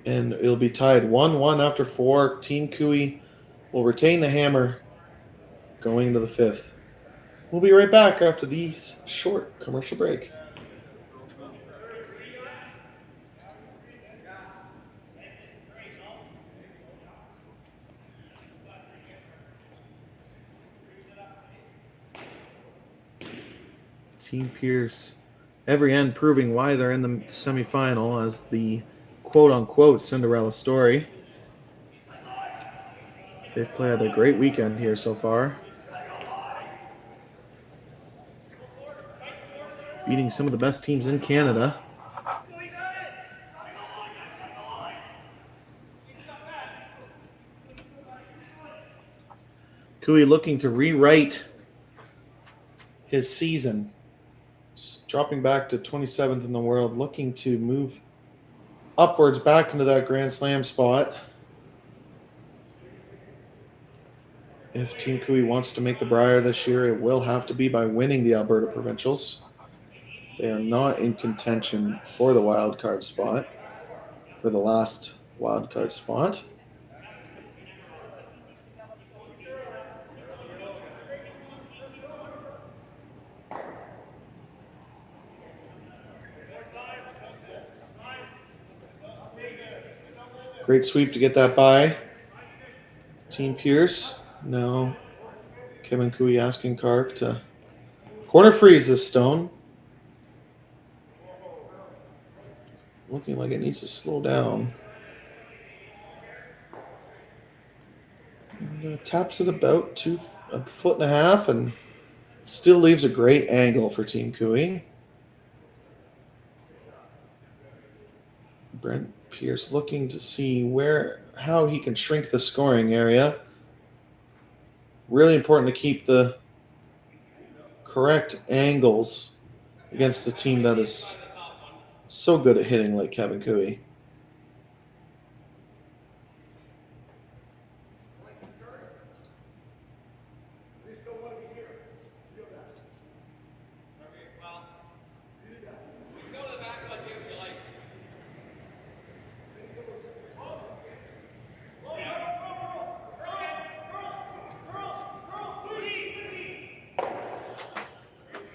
And it'll be tied 1-1 after 4. Team Cooey will retain the hammer going into the fifth. We'll be right back after these short commercial break. Team Pierce, every end proving why they're in the semifinal as the quote-unquote Cinderella story. They've played a great weekend here so far, beating some of the best teams in Canada. Cooey looking to rewrite his season, dropping back to 27th in the world, looking to move upwards back into that Grand Slam spot. If Team Cooey wants to make the Brier this year, it will have to be by winning the Alberta Provincials. They are not in contention for the wildcard spot, for the last wildcard spot. Great sweep to get that by Team Pierce. Now Kevin Cooey asking Kark to corner freeze this stone. Looking like it needs to slow down. And, taps it about a foot and a half and still leaves a great angle for Team Cooey. Brent Pierce looking to see how he can shrink the scoring area. Really important to keep the correct angles against a team that is so good at hitting like Kevin Cooey.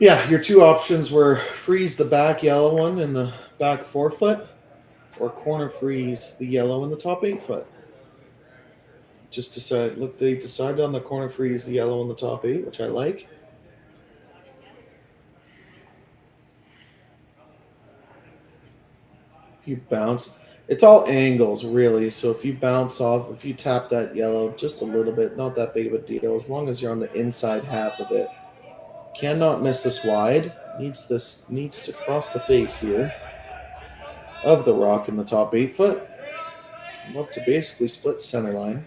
Yeah, your two options were freeze the back yellow one in the back 4 foot, or corner freeze the yellow in the top 8 foot. They decided on the corner freeze the yellow in the top 8, which I like. You bounce. It's all angles, really. So if you bounce off, if you tap that yellow just a little bit, not that big of a deal, as long as you're on the inside half of it. Cannot miss this wide. Needs to cross the face here of the rock in the top 8 foot. Love to basically split center line.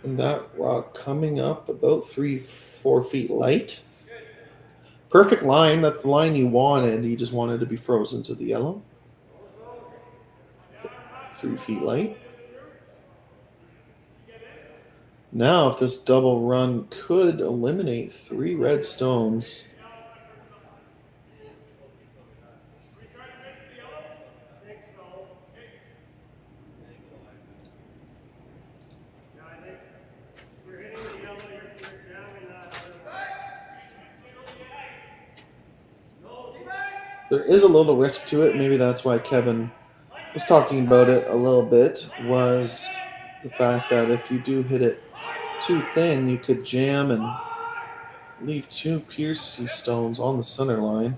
And that rock coming up about 3-4 feet light. Perfect line. That's the line you wanted. You just wanted to be frozen to the yellow. 3 feet light. Now, if this double run could eliminate 3 red stones. There is a little risk to it. Maybe that's why Kevin was talking about it a little bit, was the fact that if you do hit it too thin, you could jam and leave 2 Piercy stones on the center line.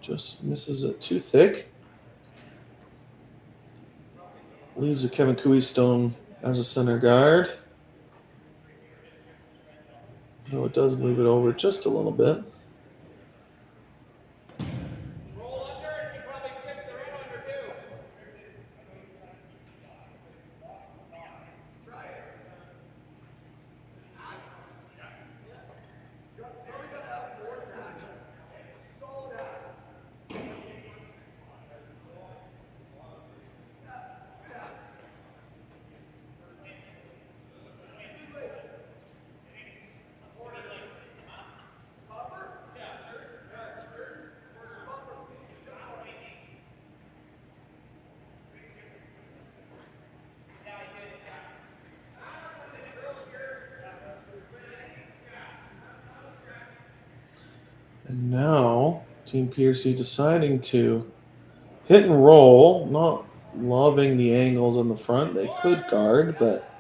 Just misses it too thick. Leaves a Kevin Cooey stone as a center guard. Though it does move it over just a little bit. And now, Team Piercy deciding to hit and roll, not loving the angles on the front. They could guard, but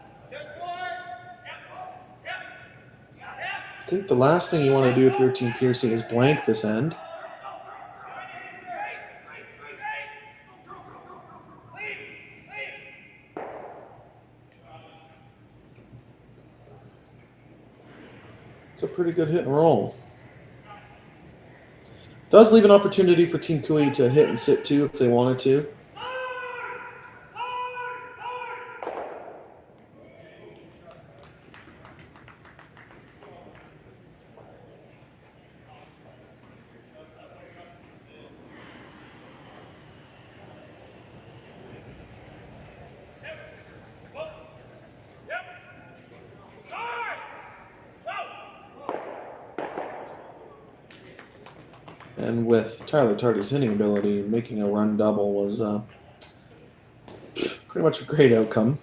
I think the last thing you want to do if you're Team Piercy is blank this end. It's a pretty good hit and roll. Does leave an opportunity for Team Cooey to hit and sit too if they wanted to. And with Tyler Tardy's hitting ability, making a run double was pretty much a great outcome.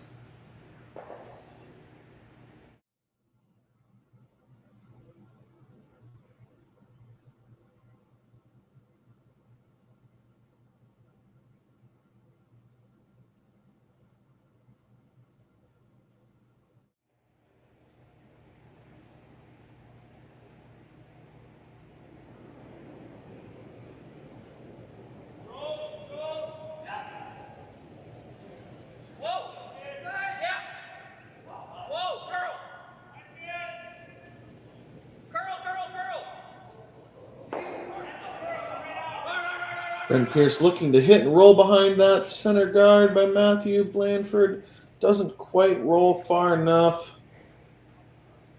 Brent Pierce looking to hit and roll behind that center guard by Matthew Blandford. Doesn't quite roll far enough.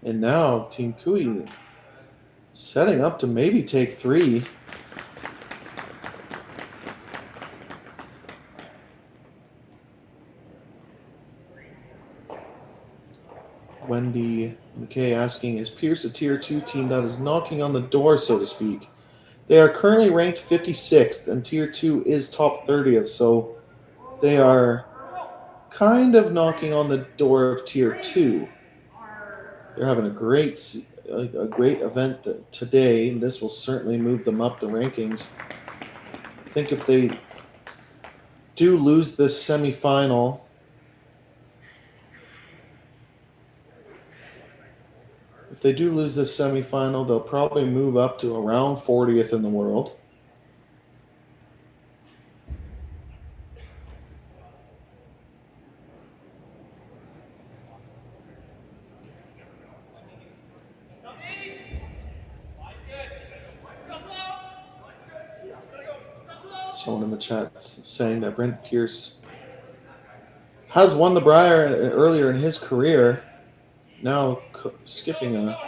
And now Team Cooey setting up to maybe take 3. Wendy McKay asking, is Pierce a Tier 2 team that is knocking on the door, so to speak? They are currently ranked 56th, and Tier 2 is top 30th, so they are kind of knocking on the door of Tier 2. They're having a great event today, and this will certainly move them up the rankings. I think if they do lose this semifinal, they'll probably move up to around 40th in the world. Someone in the chat saying that Brent Pierce has won the Brier earlier in his career. Now skipping a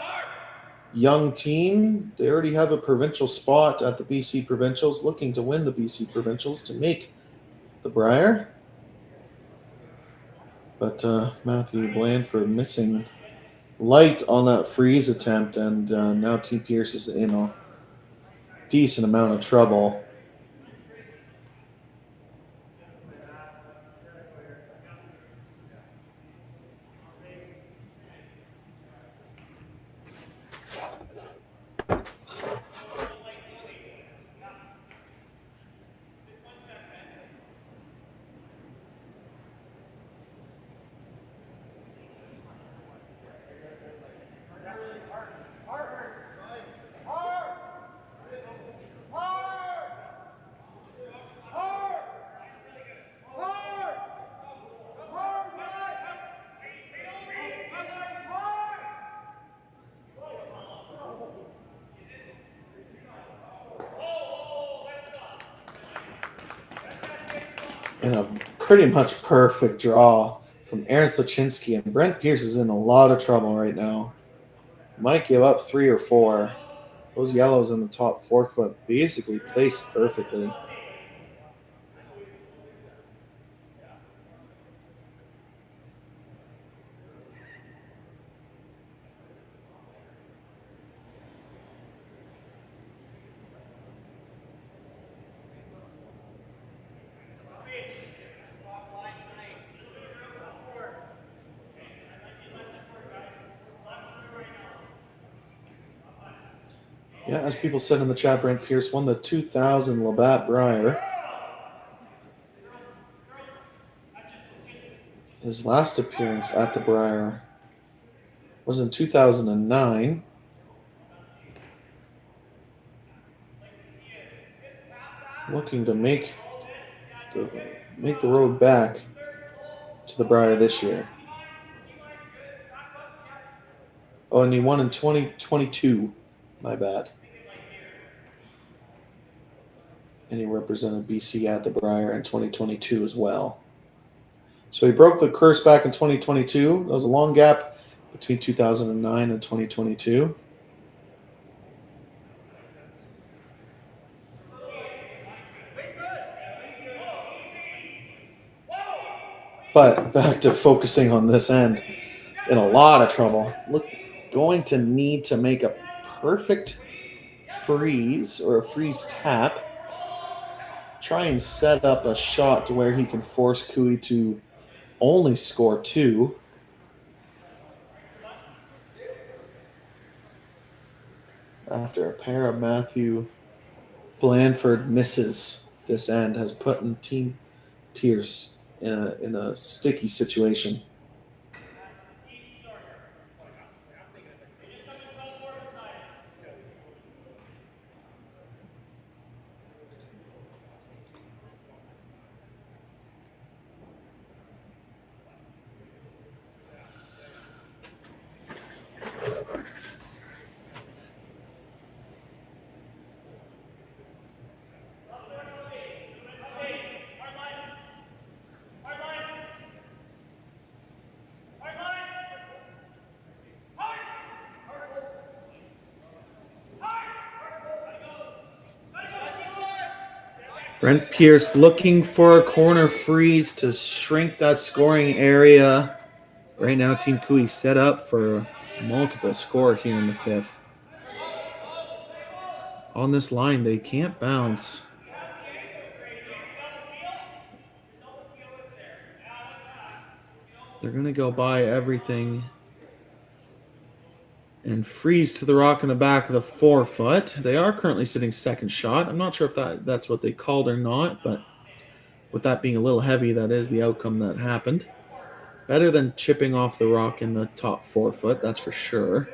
young team. They already have a provincial spot at the BC Provincials, looking to win the BC Provincials to make the Brier. But Matthew Blandford missing light on that freeze attempt, and now Team Pierce is in a decent amount of trouble. And a pretty much perfect draw from Aaron Slaczynski, and Brent Pierce is in a lot of trouble right now. Might give up 3 or 4. Those yellows in the top 4 foot basically placed perfectly. Yeah, as people said in the chat, Brent Pierce won the 2000 Labatt Brier. His last appearance at the Brier was in 2009. Looking to make the road back to the Brier this year. Oh, and he won in 2022. My bad. And he represented BC at the Brier in 2022 as well. So he broke the curse back in 2022. There was a long gap between 2009 and 2022. But back to focusing on this end, in a lot of trouble. Going to need to make a perfect freeze or a freeze tap. Try and set up a shot to where he can force Cooey to only score 2. After a pair of Matthew Blandford misses, this end has put in Team Pierce in a sticky situation. Brent Pierce looking for a corner freeze to shrink that scoring area. Right now, Team Cooey set up for a multiple score here in the 5th. On this line, they can't bounce. They're going to go by everything and freeze to the rock in the back of the 4 foot. They are currently sitting second shot. I'm not sure if that's what they called or not, but with that being a little heavy, that is the outcome that happened. Better than chipping off the rock in the top 4 foot, that's for sure.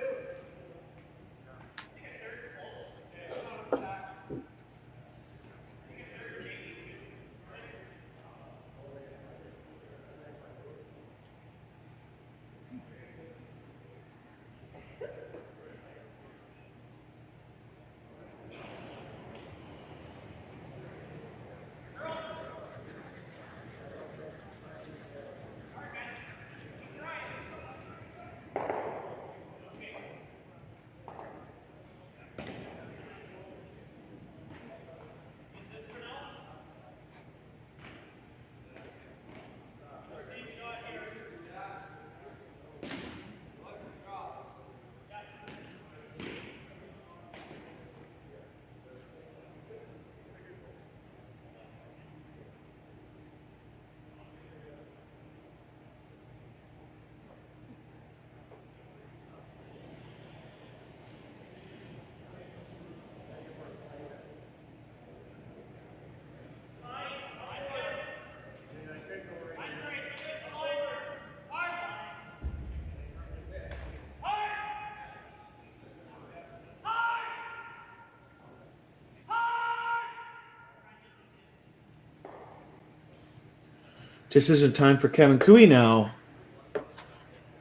Decision time for Kevin Cooey now.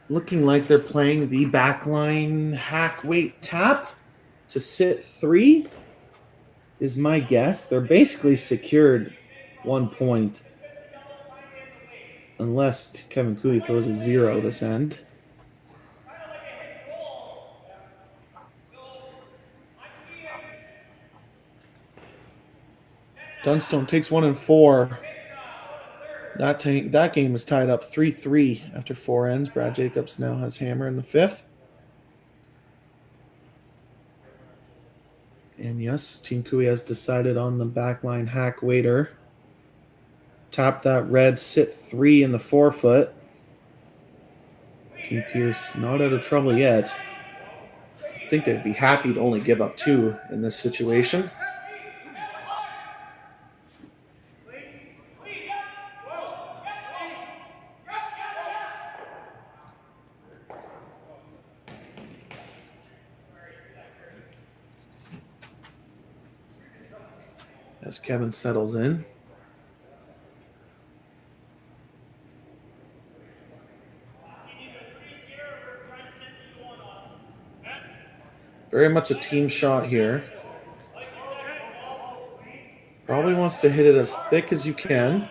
Looking like they're playing the backline hack weight tap to sit 3 is my guess. They're basically secured 1 point unless Kevin Cooey throws a 0 this end. Dunstone takes 1 and 4. That game is tied up 3-3 after 4 ends. Brad Jacobs now has hammer in the 5th. And yes, Team Cooey has decided on the backline hack waiter. Tap that red, sit 3 in the 4-foot. Team Pierce not out of trouble yet. I think they'd be happy to only give up 2 in this situation. As Kevin settles in. Very much a team shot here. Probably wants to hit it as thick as you can.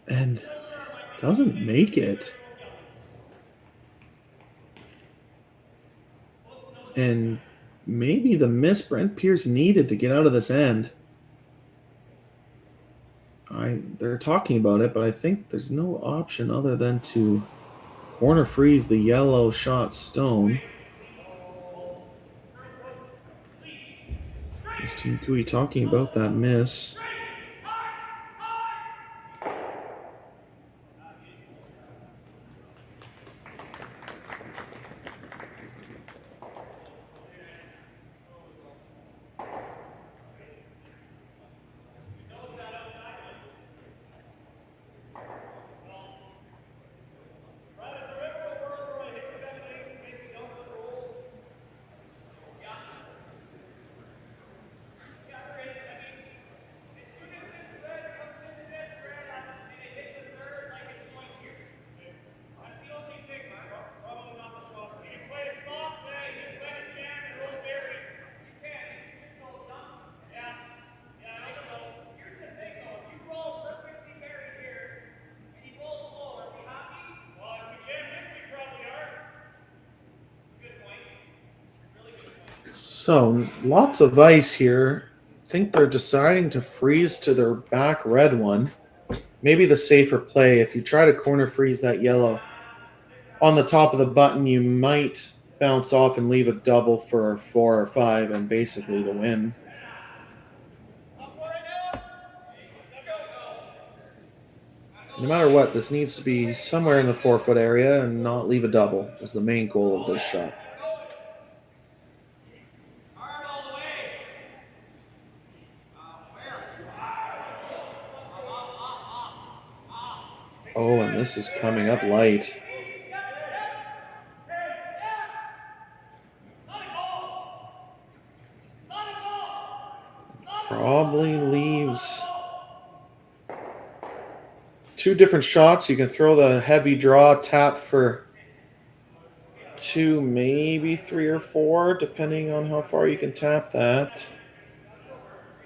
And doesn't make it. And maybe the miss Brent Pierce needed to get out of this end. They're talking about it, but I think there's no option other than to corner freeze the yellow shot stone. Is Team Cooey talking about that miss? So, lots of ice here. I think they're deciding to freeze to their back red one. Maybe the safer play. If you try to corner freeze that yellow on the top of the button, you might bounce off and leave a double for 4 or 5 and basically the win. No matter what, this needs to be somewhere in the 4-foot area and not leave a double is the main goal of this shot. Oh, and this is coming up light. Probably leaves 2 different shots. You can throw the heavy draw tap for 2, maybe 3 or 4, depending on how far you can tap that.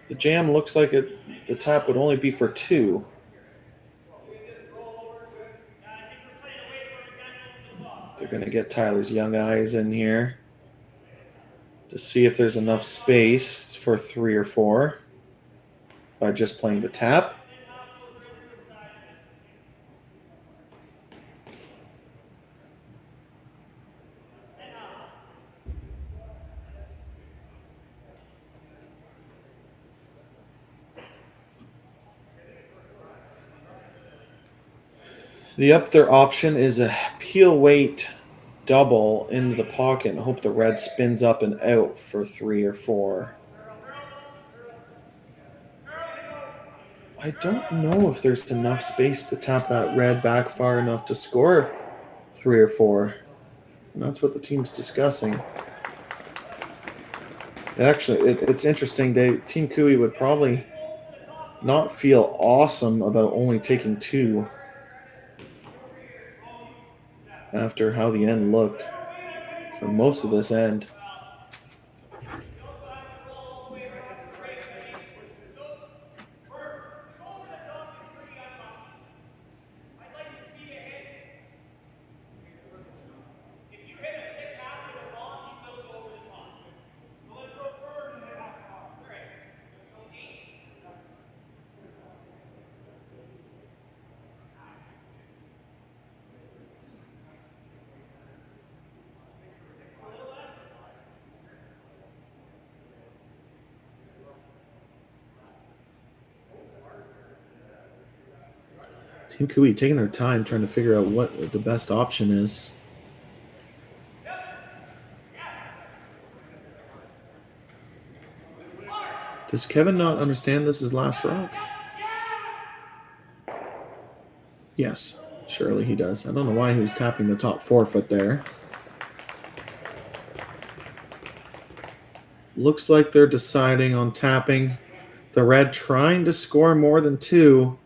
The jam looks like the tap would only be for 2. They're going to get Tyler's young eyes in here to see if there's enough space for 3 or 4 by just playing the tap. The up there option is a peel weight double into the pocket and hope the red spins up and out for 3 or 4. I don't know if there's enough space to tap that red back far enough to score 3 or 4. And that's what the team's discussing. Actually, it's interesting. Team Cooey would probably not feel awesome about only taking 2 after how the end looked for most of this end. Team Cooey taking their time trying to figure out what the best option is. Does Kevin not understand this is last rock? Yes, surely he does. I don't know why he was tapping the top 4 foot there. Looks like they're deciding on tapping the red, trying to score more than 2.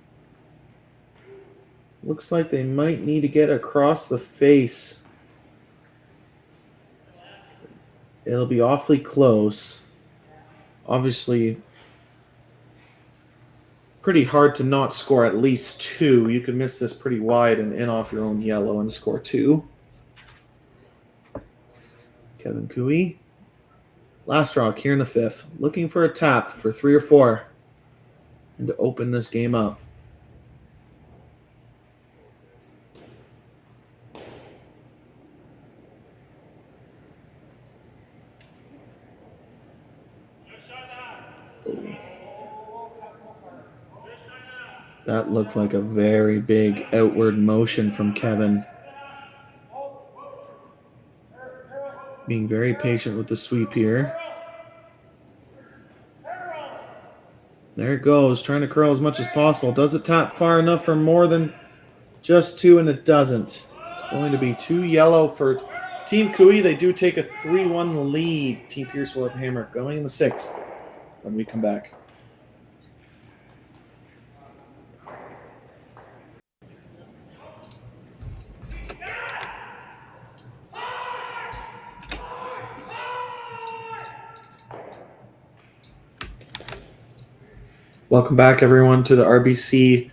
Looks like they might need to get across the face. It'll be awfully close. Obviously, pretty hard to not score at least 2. You could miss this pretty wide and in off your own yellow and score 2. Kevin Cooey. Last rock here in the 5th. Looking for a tap for 3 or 4. And to open this game up. That looked like a very big outward motion from Kevin. Being very patient with the sweep here. There it goes, trying to curl as much as possible. Does it tap far enough for more than just 2? And it doesn't. It's going to be 2 yellow for Team Cooey. They do take a 3-1 lead. Team Pierce will have hammer going in the 6th when we come back. Welcome back, everyone, to the RBC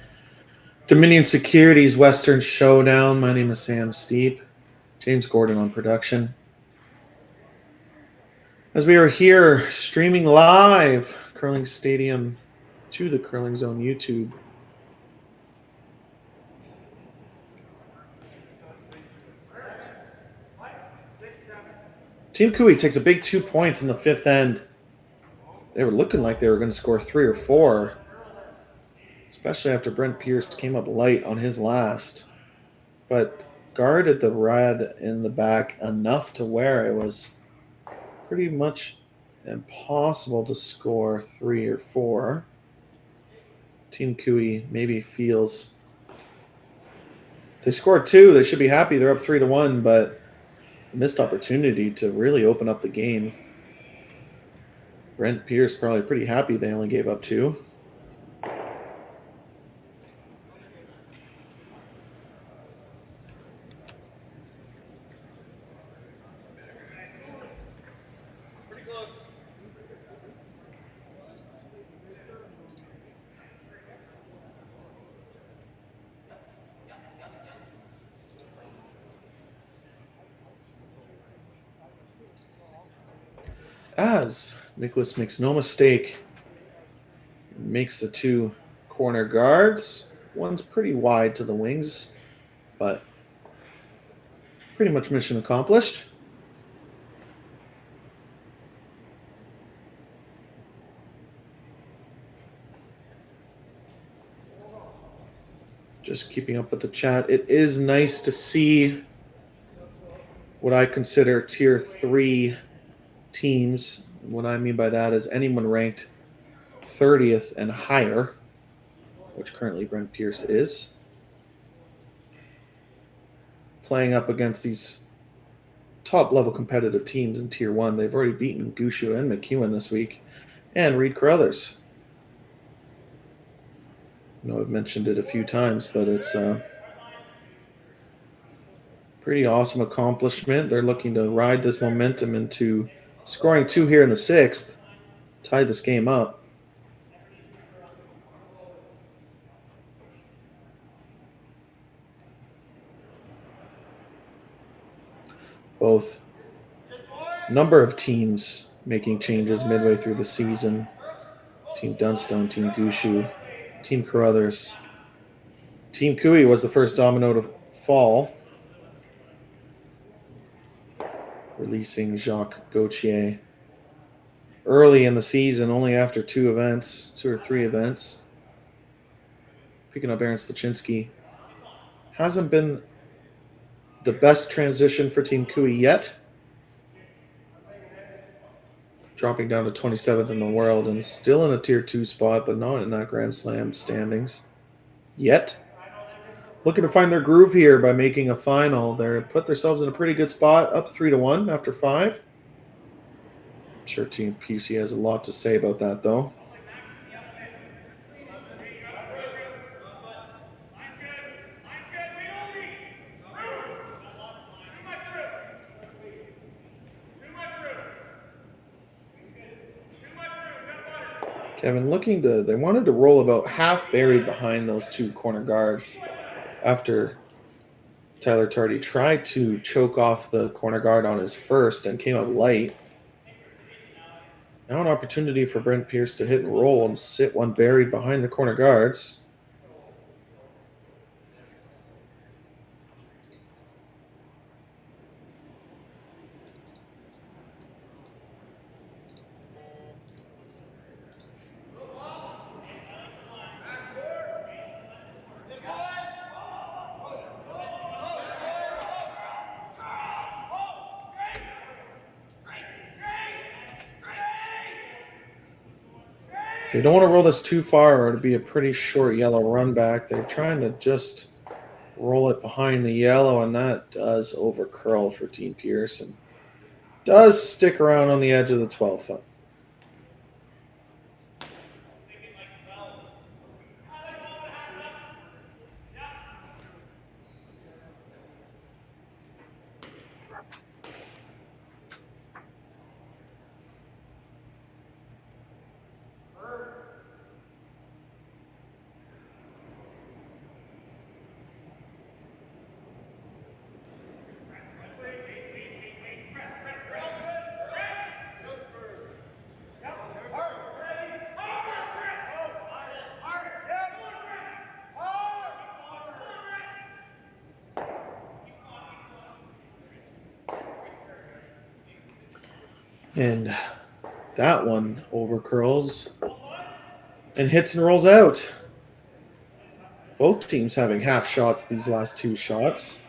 Dominion Securities Western Showdown. My name is Sam Steep. James Gordon on production. As we are here streaming live Curling Stadium to the Curling Zone YouTube. Team Cooey takes a big 2 points in the 5th end. They were looking like they were going to score 3 or 4, especially after Brent Pierce came up light on his last, but guarded the red in the back enough to where it was pretty much impossible to score 3 or 4. Team Cooey maybe feels they scored 2. They should be happy. They're up 3-1, but missed opportunity to really open up the game. Brent Pierce probably pretty happy they only gave up 2. Pretty close. As Nicholas makes no mistake, makes the 2 corner guards. One's pretty wide to the wings, but pretty much mission accomplished. Just keeping up with the chat. It is nice to see what I consider tier 3 teams. And what I mean by that is anyone ranked 30th and higher, which currently Brent Pierce is, playing up against these top-level competitive teams in Tier 1. They've already beaten Gushu and McEwen this week, and Reed Carruthers. I know I've mentioned it a few times, but it's a pretty awesome accomplishment. They're looking to ride this momentum into scoring 2 here in the 6th, tie this game up. Both number of teams making changes midway through the season. Team Dunstone, Team Gushu, Team Carruthers. Team Cooey was the first domino to fall, releasing Jacques Gauthier early in the season, only after 2 or 3 events. Picking up Aaron Slaczynski. Hasn't been the best transition for Team Cooey yet. Dropping down to 27th in the world and still in a tier 2 spot, but not in that Grand Slam standings yet. Looking to find their groove here by making a final. They're put themselves in a pretty good spot, up 3-1 after 5. I'm sure Team PC has a lot to say about that, though. Kevin they wanted to roll about half buried behind those 2 corner guards after Tyler Tardy tried to choke off the corner guard on his first and came up light. Now an opportunity for Brent Pierce to hit and roll and sit one buried behind the corner guards. They don't want to roll this too far or it'll be a pretty short yellow run back. They're trying to just roll it behind the yellow, and that does over curl for Team Pierce and does stick around on the edge of the 12-foot. And that one over curls and hits and rolls out. Both teams having half shots these last 2 shots.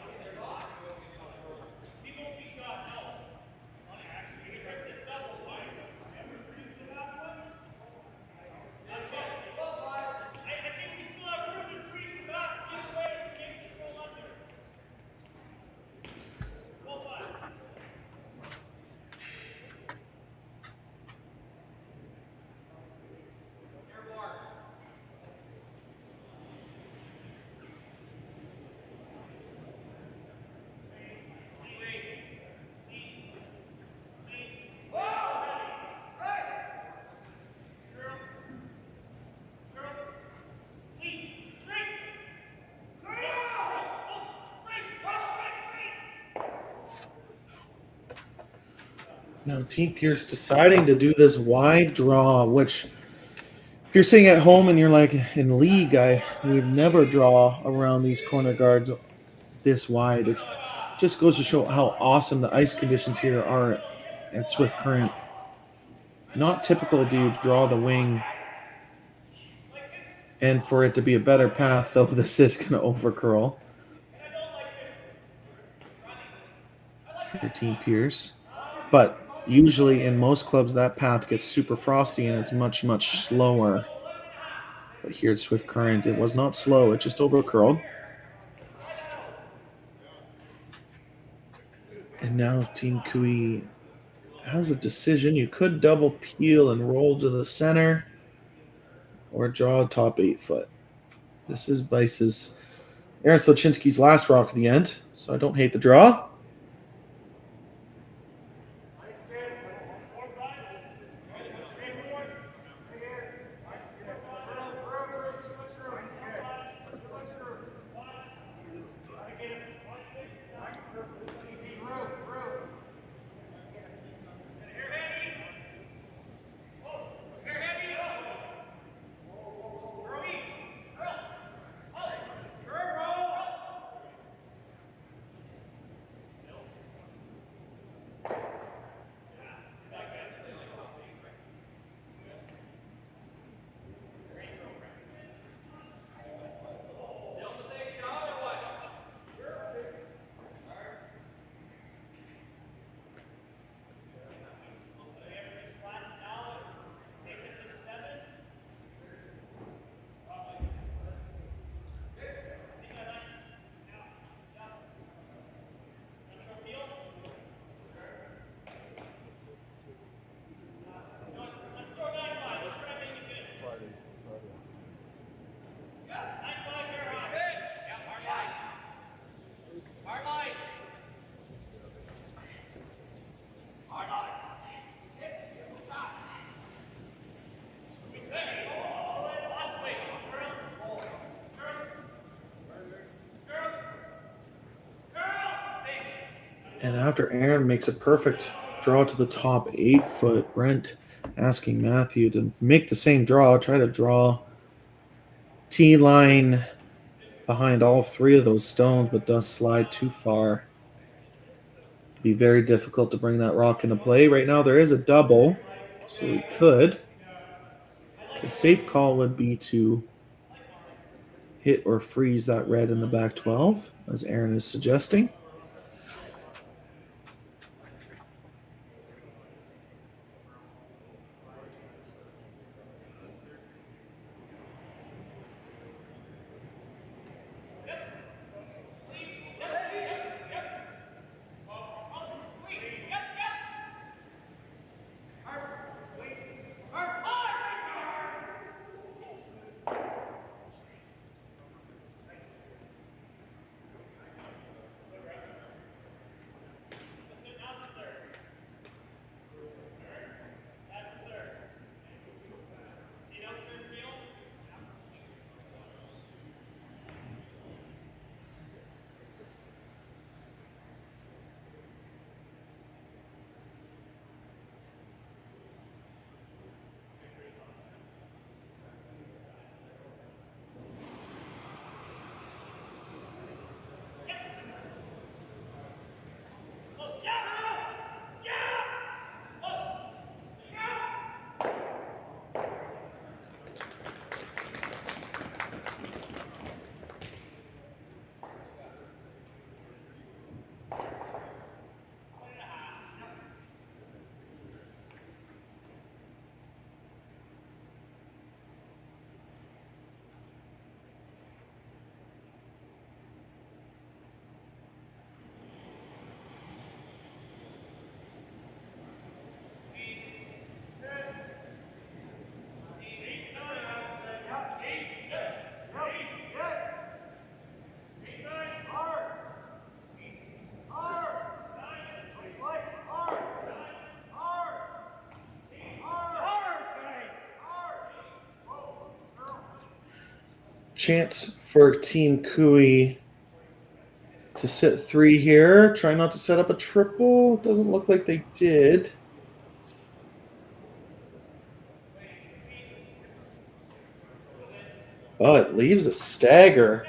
Now, Team Pierce deciding to do this wide draw, which if you're sitting at home and you're like, in league, I would never draw around these corner guards this wide. It just goes to show how awesome the ice conditions here are at Swift Current. Not typical to draw the wing And for it to be a better path, though, this is going to overcurl for Team Pierce. But usually in most clubs, that path gets super frosty and it's much, much slower. But here at Swift Current, it was not slow. It just overcurled. And now Team Kui has a decision. You could double peel and roll to the center or draw a top 8 foot. This is Vice's Aaron Slachinsky's last rock at the end, so I don't hate the draw. And after Aaron makes a perfect draw to the top 8 foot, Brent asking Matthew to make the same draw, try to draw T line behind all 3 of those stones, but does slide too far. It'd be very difficult to bring that rock into play. Right now there is a double, so we could. The safe call would be to hit or freeze that red in the back 12, as Aaron is suggesting. Chance for Team Kui to sit 3 here. Try not to set up a triple. Doesn't look like they did. Oh, it leaves a stagger.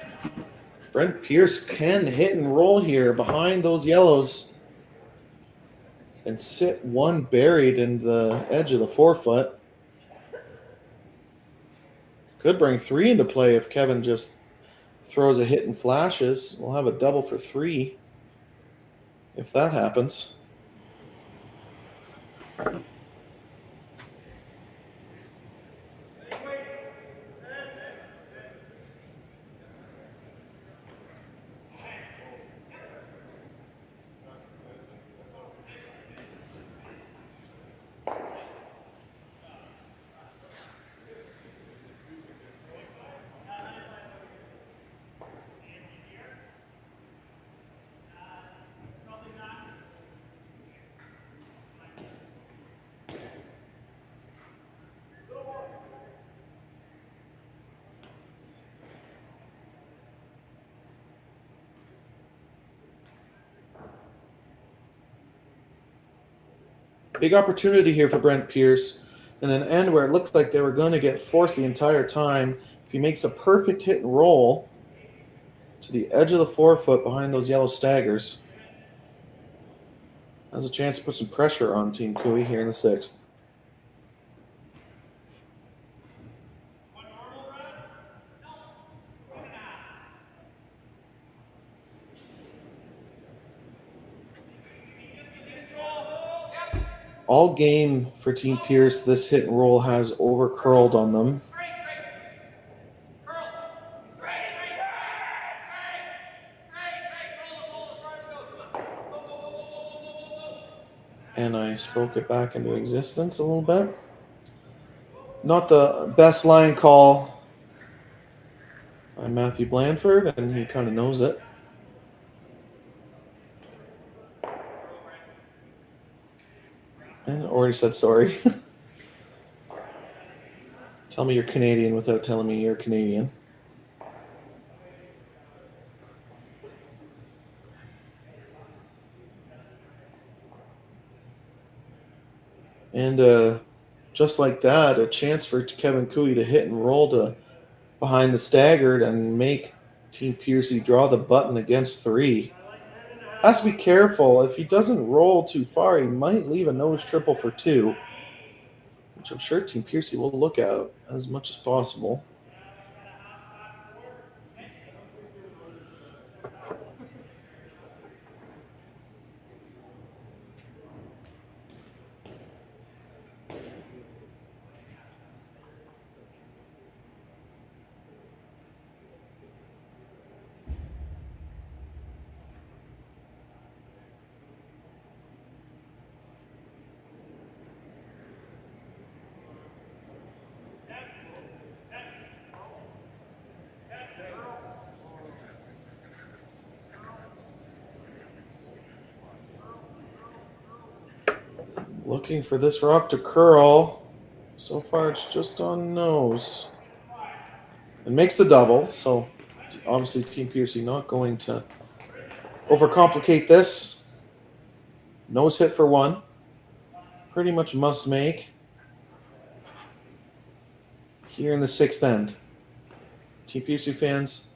Brent Pierce can hit and roll here behind those yellows and sit 1 buried in the edge of the 4 foot. Could bring 3 into play if Kevin just throws a hit and flashes. We'll have a double for 3 if that happens. Big opportunity here for Brent Pierce in an end where it looked like they were going to get forced the entire time. If he makes a perfect hit and roll to the edge of the forefoot behind those yellow staggers, has a chance to put some pressure on Team Cooey here in the 6th. All game for Team Pierce, this hit and roll has over curled on them. And I spoke it back into existence a little bit. Not the best line call by Matthew Blandford, and he kind of knows it. And already said sorry. Tell me you're Canadian without telling me you're Canadian. And just like that, a chance for Kevin Cooey to hit and roll to behind the staggered and make Team Piercy draw the button against 3. Has to be careful. If he doesn't roll too far, he might leave a nose triple for 2, which I'm sure Team Piercy will look at as much as possible. Looking for this rock to curl. So far, it's just on nose. It makes the double, so obviously Team Piercy not going to overcomplicate this. Nose hit for 1. Pretty much must make. Here in the 6th end. Team Piercy fans,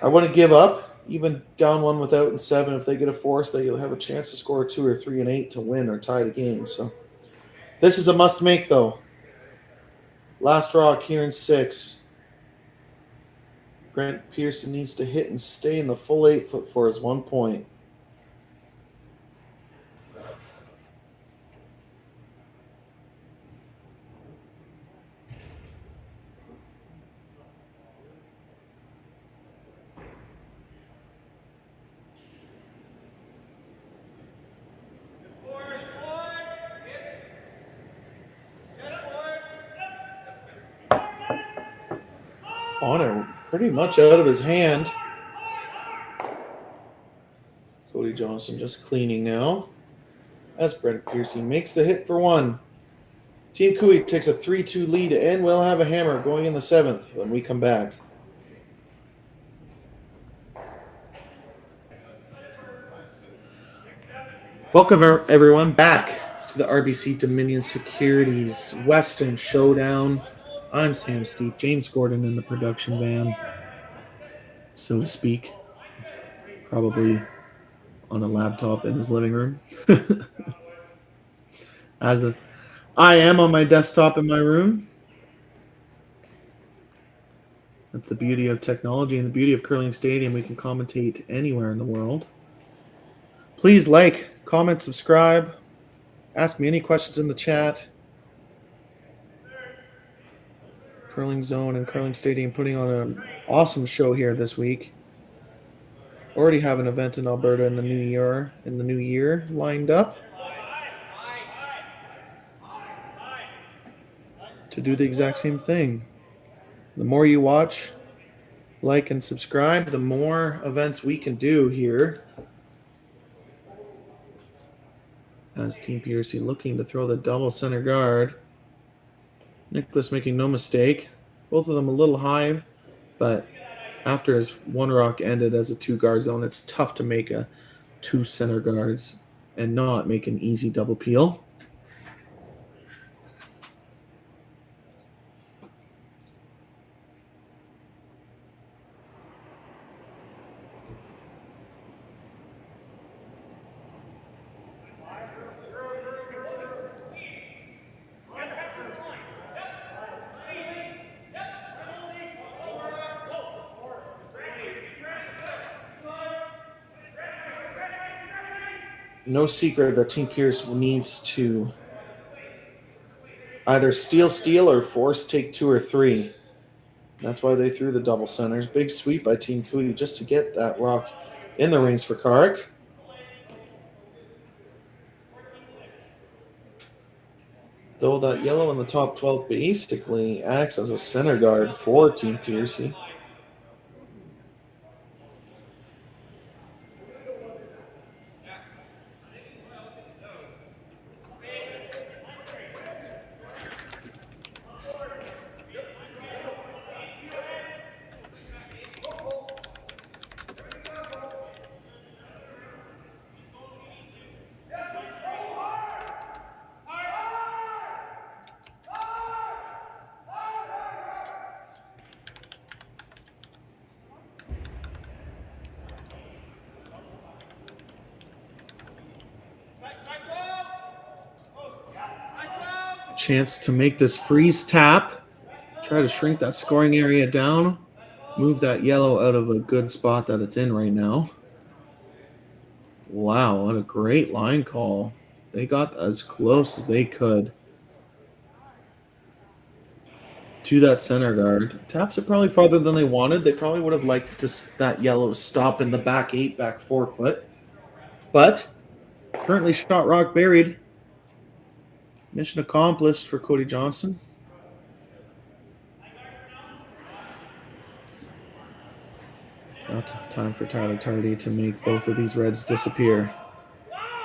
I want to give up. Even down 1 without in 7, if they get a force, they'll have a chance to score 2 or 3 and 8 to win or tie the game. So this is a must make, though. Last rock here in 6. Brent Pearson needs to hit and stay in the full 8 foot for his 1 point. On it, pretty much out of his hand. Cody Johnson just cleaning now. As Brent Pearson makes the hit for 1. Team Cooey takes a 3-2 lead, and we'll have a hammer going in the 7th when we come back. Welcome, everyone, back to the RBC Dominion Securities Western Showdown. I'm Sam Steve, James Gordon in the production van, so to speak. Probably on a laptop in his living room. I am on my desktop in my room. That's the beauty of technology and the beauty of Curling Stadium. We can commentate anywhere in the world. Please like, comment, subscribe. Ask me any questions in the chat. Curling Zone and Curling Stadium putting on an awesome show here this week. Already have an event in Alberta in the new year lined up to do the exact same thing. The more you watch, like, and subscribe, the more events we can do here. As Team Piercy looking to throw the double center guard. Nicholas making no mistake. Both of them a little high, but after his one rock ended as a 2-guard zone, it's tough to make a 2 center guards and not make an easy double peel. No secret that Team Pierce needs to either steal or force take 2 or 3. That's why they threw the double centers. Big sweep by Team Cooey just to get that rock in the rings for Kark. Though that yellow in the top 12 basically acts as a center guard for Team Piercy. Chance to make this freeze tap. Try to shrink that scoring area down. Move that yellow out of a good spot that it's in right now. Wow, what a great line call. They got as close as they could to that center guard. Taps it probably farther than they wanted. They probably would have liked that yellow stop in the back 8, back 4 foot. But currently shot rock buried. Mission accomplished for Cody Johnson. Now time for Tyler Tardy to make both of these reds disappear.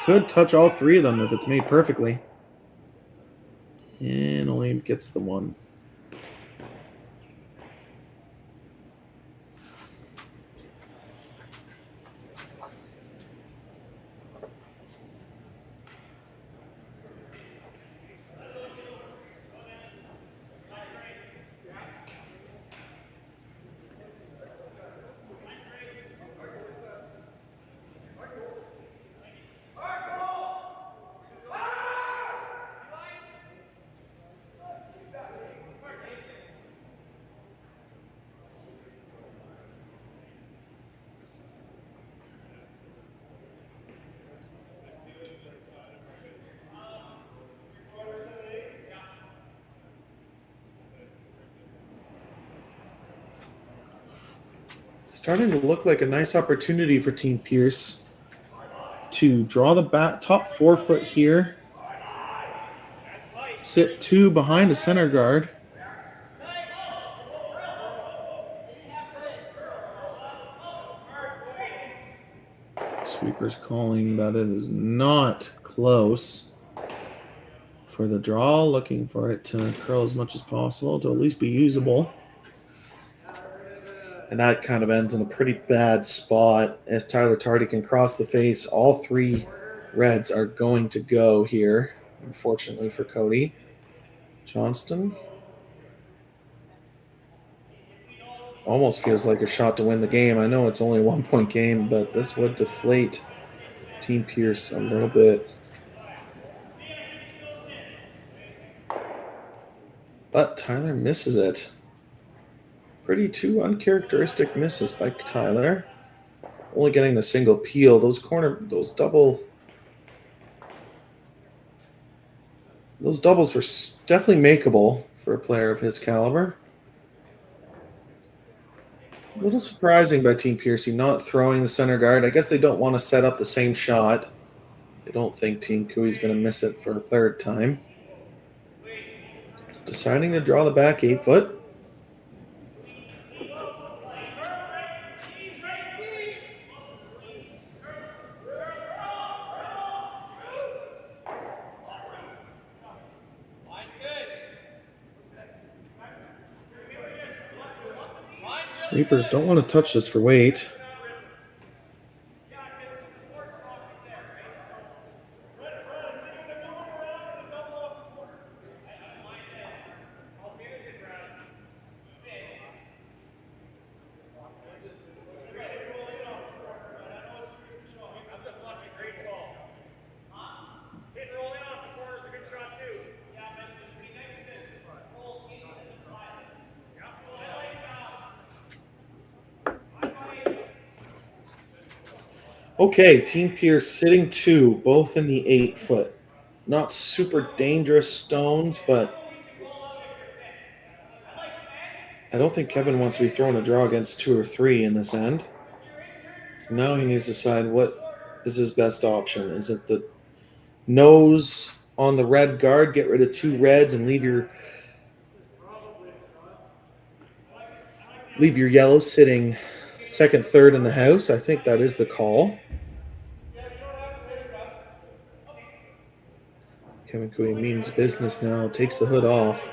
Could touch all 3 of them if it's made perfectly. And only gets the 1. Starting to look like a nice opportunity for Team Pierce to draw the top 4 foot here. Sit 2 behind a center guard. Sweeper's calling that it is not close for the draw. Looking for it to curl as much as possible to at least be usable. And that kind of ends in a pretty bad spot. If Tyler Tardy can cross the face, all 3 reds are going to go here, unfortunately for Cody Johnston. Almost feels like a shot to win the game. I know it's only a 1-point game, but this would deflate Team Pierce a little bit. But Tyler misses it. Pretty two uncharacteristic misses by Tyler. Only getting the single peel. Those doubles were definitely makeable for a player of his caliber. A little surprising by Team Piercy not throwing the center guard. I guess they don't want to set up the same shot. They don't think Team Cooey's going to miss it for a third time. Deciding to draw the back 8 foot. Sweepers don't want to touch this for weight. Okay, Team Pierce sitting 2, both in the 8 foot. Not super dangerous stones, but I don't think Kevin wants to be throwing a draw against 2 or 3 in this end. So now he needs to decide what is his best option. Is it the nose on the red guard, get rid of 2 reds and leave your yellow sitting second, third in the house? I think that is the call. Kevin Cooey means business now, takes the hood off.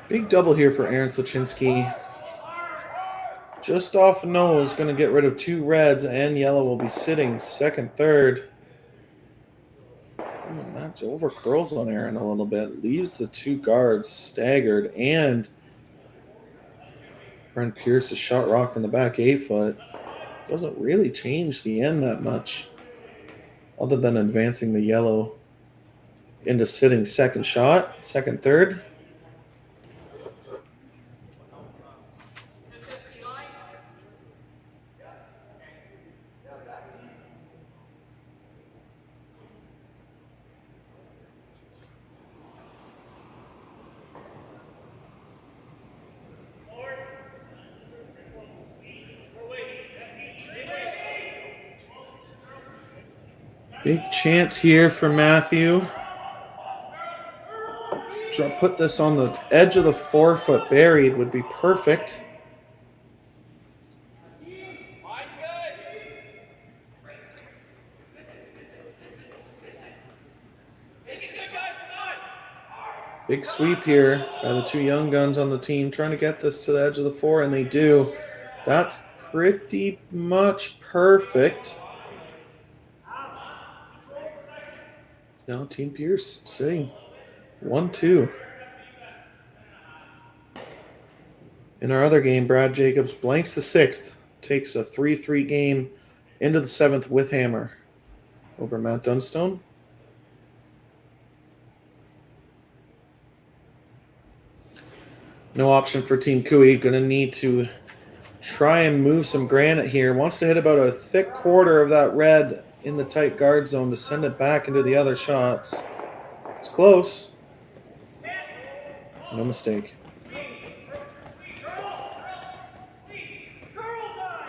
Big double here for Aaron Slaczynski. Just off nose, going to get rid of 2 reds, and yellow will be sitting second, third. Match over curls on Aaron a little bit. Leaves the 2 guards staggered, and Brent Pierce is shot rock in the back 8 foot. Doesn't really change the end that much, other than advancing the yellow into sitting second shot, second, third. Big chance here for Matthew. Put this on the edge of the 4 foot buried would be perfect. Big sweep here by the 2 young guns on the team, trying to get this to the edge of the 4, and they do. That's pretty much perfect. Now Team Pierce sitting 1-2. In our other game, Brad Jacobs blanks the 6th, takes a 3-3 game into the 7th with hammer over Matt Dunstone. No option for Team Cooey. Going to need to try and move some granite here. Wants to hit about a thick quarter of that red in the tight guard zone to send it back into the other shots. It's close. No mistake.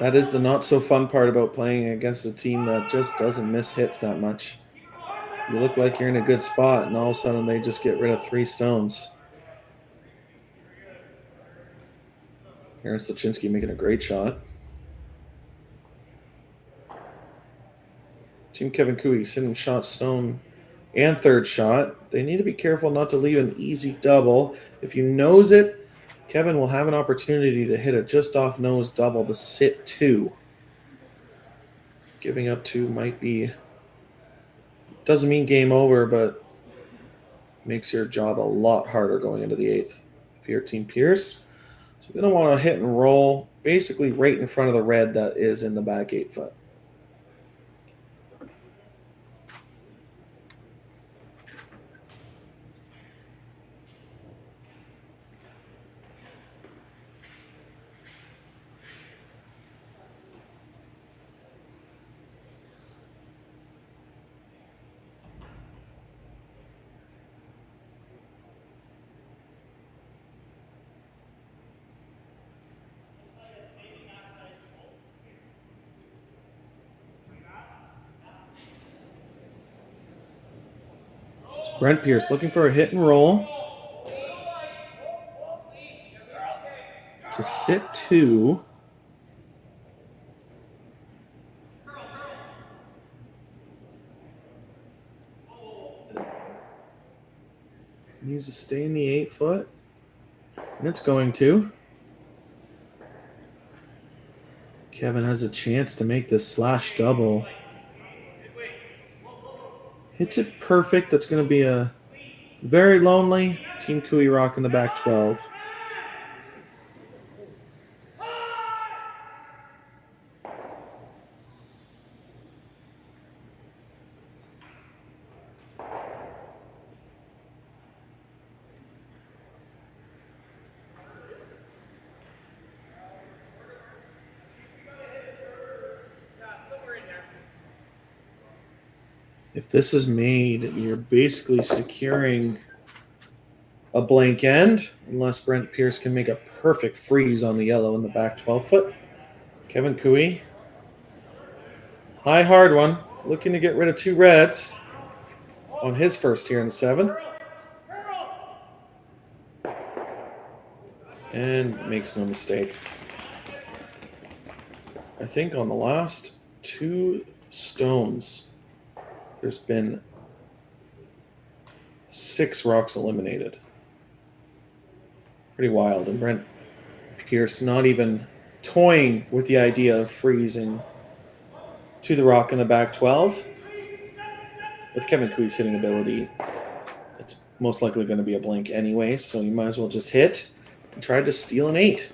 That is the not so fun part about playing against a team that just doesn't miss hits that much. You look like you're in a good spot, and all of a sudden they just get rid of 3 stones. Aaron Slaczynski making a great shot. Team Kevin Cooey sitting shot stone and third shot. They need to be careful not to leave an easy double. If you nose it, Kevin will have an opportunity to hit a just off nose double to sit 2. Giving up 2 might be, doesn't mean game over, but makes your job a lot harder going into the 8th if you're Team Pierce. So you're going to want to hit and roll basically right in front of the red that is in the back 8 foot. Brent Pierce looking for a hit and roll to sit 2. Needs to stay in the 8 foot, and it's going to. Kevin has a chance to make this slash double. Hits it perfect. That's going to be a very lonely Team Cooey rock in the back 12. If this is made, you're basically securing a blank end, unless Brent Pierce can make a perfect freeze on the yellow in the back 12 foot. Kevin Cooey, high hard one, looking to get rid of 2 reds on his first here in the 7th. And makes no mistake. I think on the last 2 stones, there's been 6 rocks eliminated. Pretty wild. And Brent Pierce not even toying with the idea of freezing to the rock in the back 12. With Kevin Cooey's hitting ability, it's most likely going to be a blank anyway, so you might as well just hit and try to steal an 8.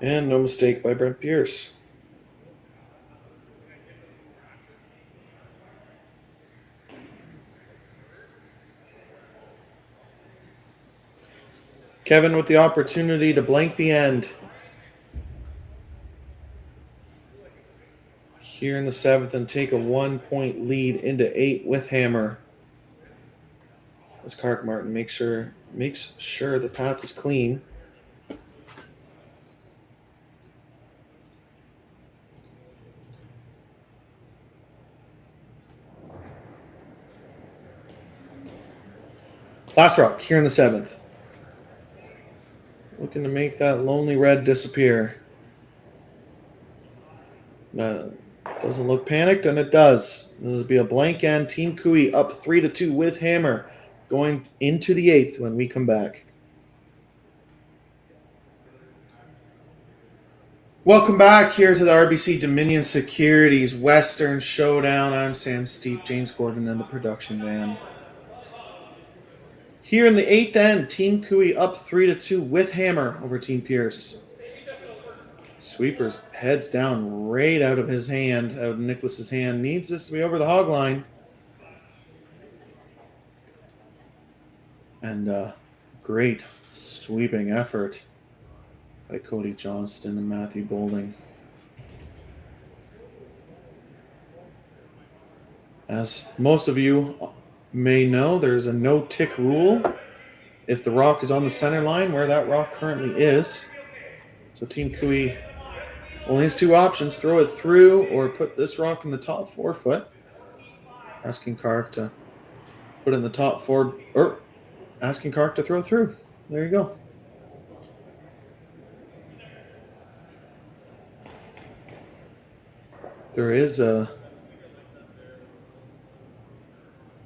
And no mistake by Brent Pierce. Kevin with the opportunity to blank the end. Here in the 7th and take a 1-point lead into 8 with hammer. As Kark Martin makes sure the path is clean. Last rock here in the 7th. Looking to make that lonely red disappear. Doesn't look panicked, and it does. There'll be a blank end. Team Cooey up 3-2 with hammer going into the 8th when we come back. Welcome back here to the RBC Dominion Securities Western Showdown. I'm Sam Steep, James Gordon, and the production van. Here in the 8th end, Team Cooey up 3-2 with hammer over Team Pierce. Sweeper's heads down right out of his hand, out of Nicholas's hand. Needs this to be over the hog line. And great sweeping effort by Cody Johnston and Matthew Boulding. As most of you may know, there's a no-tick rule if the rock is on the center line, where that rock currently is. So Team Cooey only has 2 options: throw it through or put this rock in the top 4 foot. Asking Kark to put in the top four, or asking Kark to throw through. There you go. There is a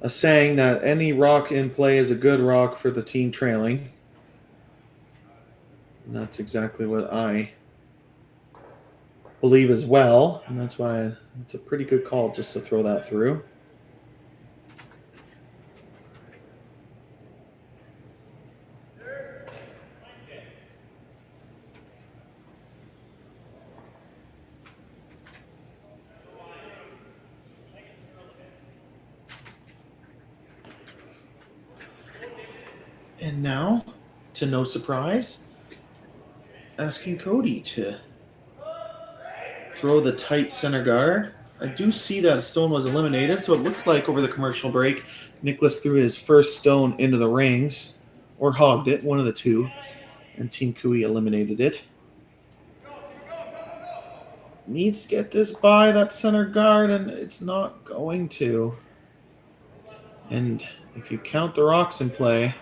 saying that any rock in play is a good rock for the team trailing. And that's exactly what I believe as well. And that's why it's a pretty good call just to throw that through. And now, to no surprise, asking Cody to throw the tight center guard. I do see that stone was eliminated, so it looked like over the commercial break, Nicholas threw his first stone into the rings, or hogged it, one of the two, and Team Kui eliminated it. Needs to get this by that center guard, and it's not going to. And if you count the rocks in play,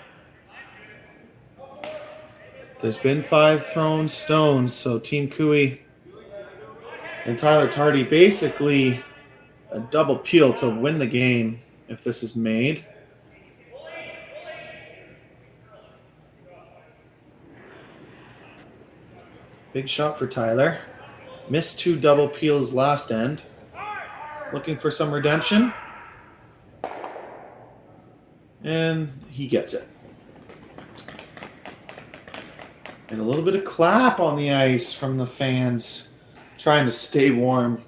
there's been 5 thrown stones, so Team Kui and Tyler Tardy basically a double peel to win the game if this is made. Big shot for Tyler. Missed 2 double peels last end. Looking for some redemption. And he gets it. And a little bit of clap on the ice from the fans trying to stay warm.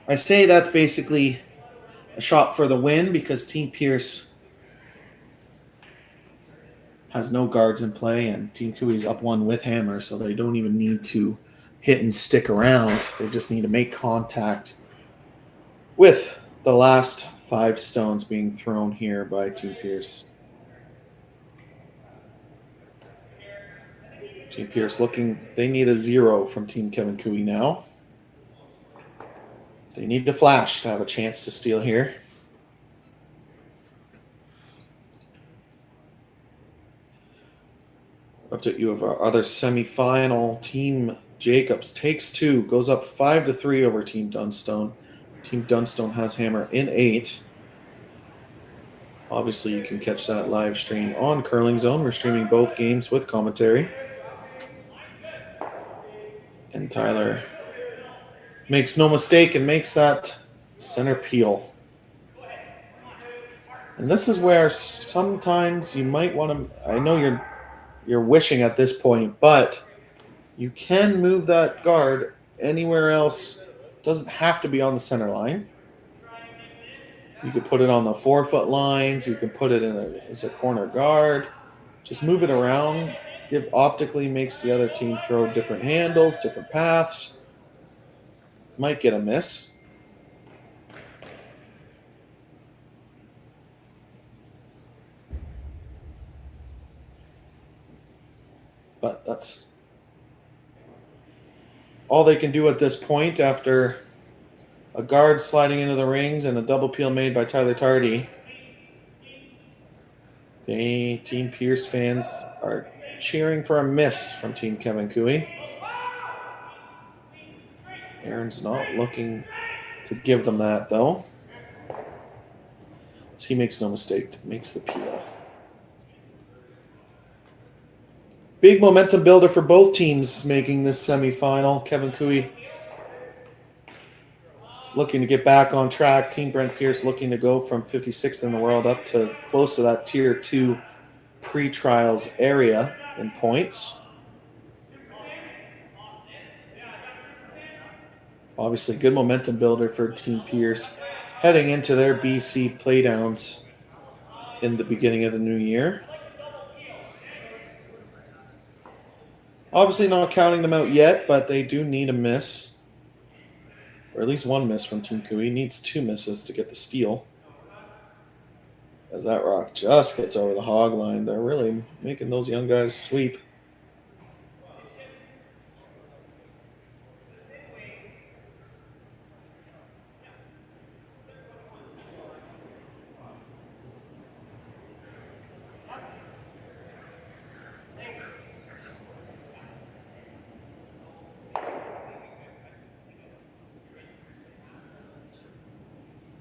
I say that's basically a shot for the win because Team Pierce has no guards in play and Team Kui's up 1 with hammer, so they don't even need to hit and stick around. They just need to make contact with the last 5 stones being thrown here by Team Pierce. Team Pierce looking, they need a 0 from Team Kevin Kui now. They need to flash to have a chance to steal here. Update you of our other semifinal. Team Jacobs takes 2, goes up 5-3 over Team Dunstone. Team Dunstone has hammer in 8. Obviously, you can catch that live stream on Curling Zone. We're streaming both games with commentary. And Tyler makes no mistake and makes that center peel. And this is where sometimes you might want to, I know you're wishing at this point, but you can move that guard anywhere else. It doesn't have to be on the center line. You could put it on the 4-foot lines. You can put it in as a corner guard. Just move it around. Give optically makes the other team throw different handles, different paths. Might get a miss. But that's all they can do at this point after a guard sliding into the rings and a double peel made by Tyler Tardy. The Team Pierce fans are cheering for a miss from Team Kevin Kui. Aaron's not looking to give them that, though. So he makes no mistake, makes the peel. Big momentum builder for both teams making this semifinal. Kevin Kui looking to get back on track. Team Brent Pierce looking to go from 56th in the world up to close to that Tier 2 pre-trials area in points. Obviously, good momentum builder for Team Pierce heading into their BC playdowns in the beginning of the new year. Obviously not counting them out yet, but they do need a miss. Or at least 1 miss from Team Kui. Needs 2 misses to get the steal. As that rock just gets over the hog line. They're really making those young guys sweep.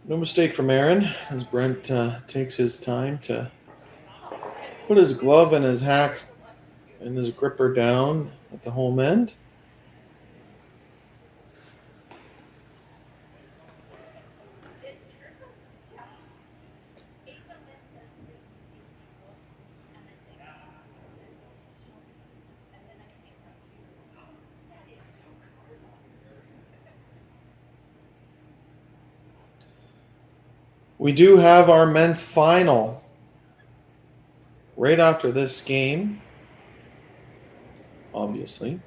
No mistake from Aaron as Brent takes his time to put his glove and his hack and his gripper down at the home end. We do have our men's final right after this game, obviously,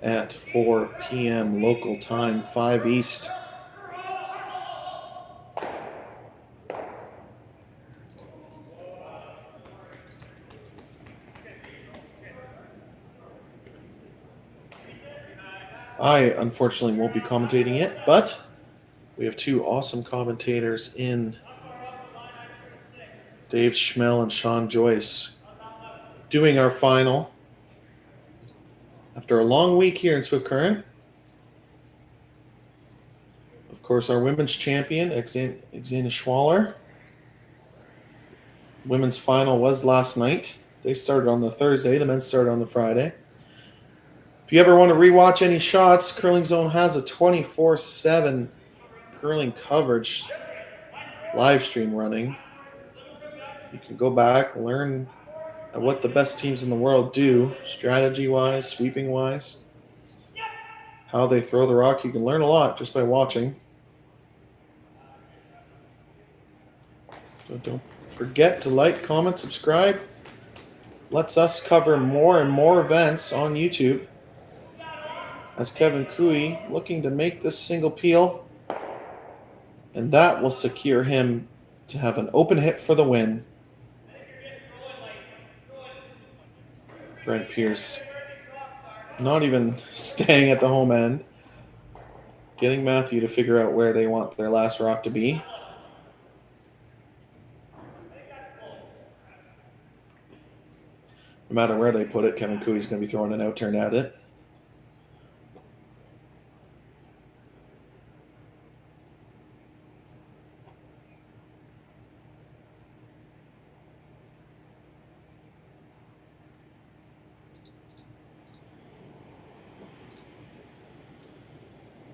at 4 p.m. local time, 5 East. I unfortunately won't be commentating it, but we have two awesome commentators in Dave Schmel and Sean Joyce doing our final after a long week here in Swift Current. Of course, our women's champion, Xana Schwaller. Women's final was last night. They started on the Thursday. The men started on the Friday. If you ever want to rewatch any shots, Curling Zone has a 24/7 curling coverage live stream running. You can go back and learn what the best teams in the world do, strategy-wise, sweeping-wise, how they throw the rock. You can learn a lot just by watching. So don't forget to like, comment, subscribe. Lets us cover more and more events on YouTube. As Kevin Cooey looking to make this single peel, and that will secure him to have an open hit for the win. Brent Pierce not even staying at the home end, getting Matthew to figure out where they want their last rock to be. No matter where they put it, Kevin Cooey's going to be throwing an out turn at it.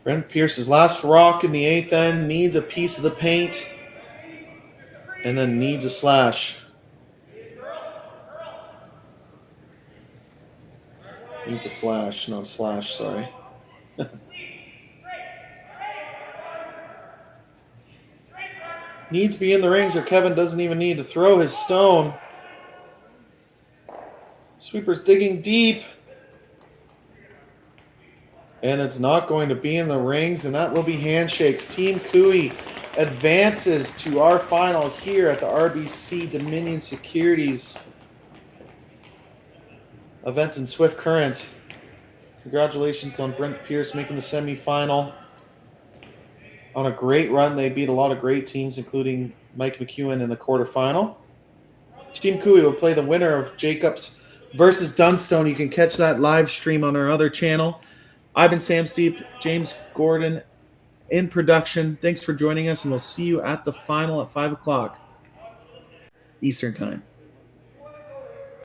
Brent Pierce's last rock in the 8th end needs a piece of the paint and then needs a slash. Needs a flash, not a slash, sorry. Needs to be in the rings or Kevin doesn't even need to throw his stone. Sweeper's digging deep. And it's not going to be in the rings, and that will be handshakes. Team Cooey advances to our final here at the RBC Dominion Securities event in Swift Current. Congratulations on Brent Pierce making the semifinal. On a great run, they beat a lot of great teams, including Mike McEwen in the quarterfinal. Team Cooey will play the winner of Jacobs versus Dunstone. You can catch that live stream on our other channel. I've been Sam Steep, James Gordon in production. Thanks for joining us, and we'll see you at the final at 5 o'clock Eastern Time.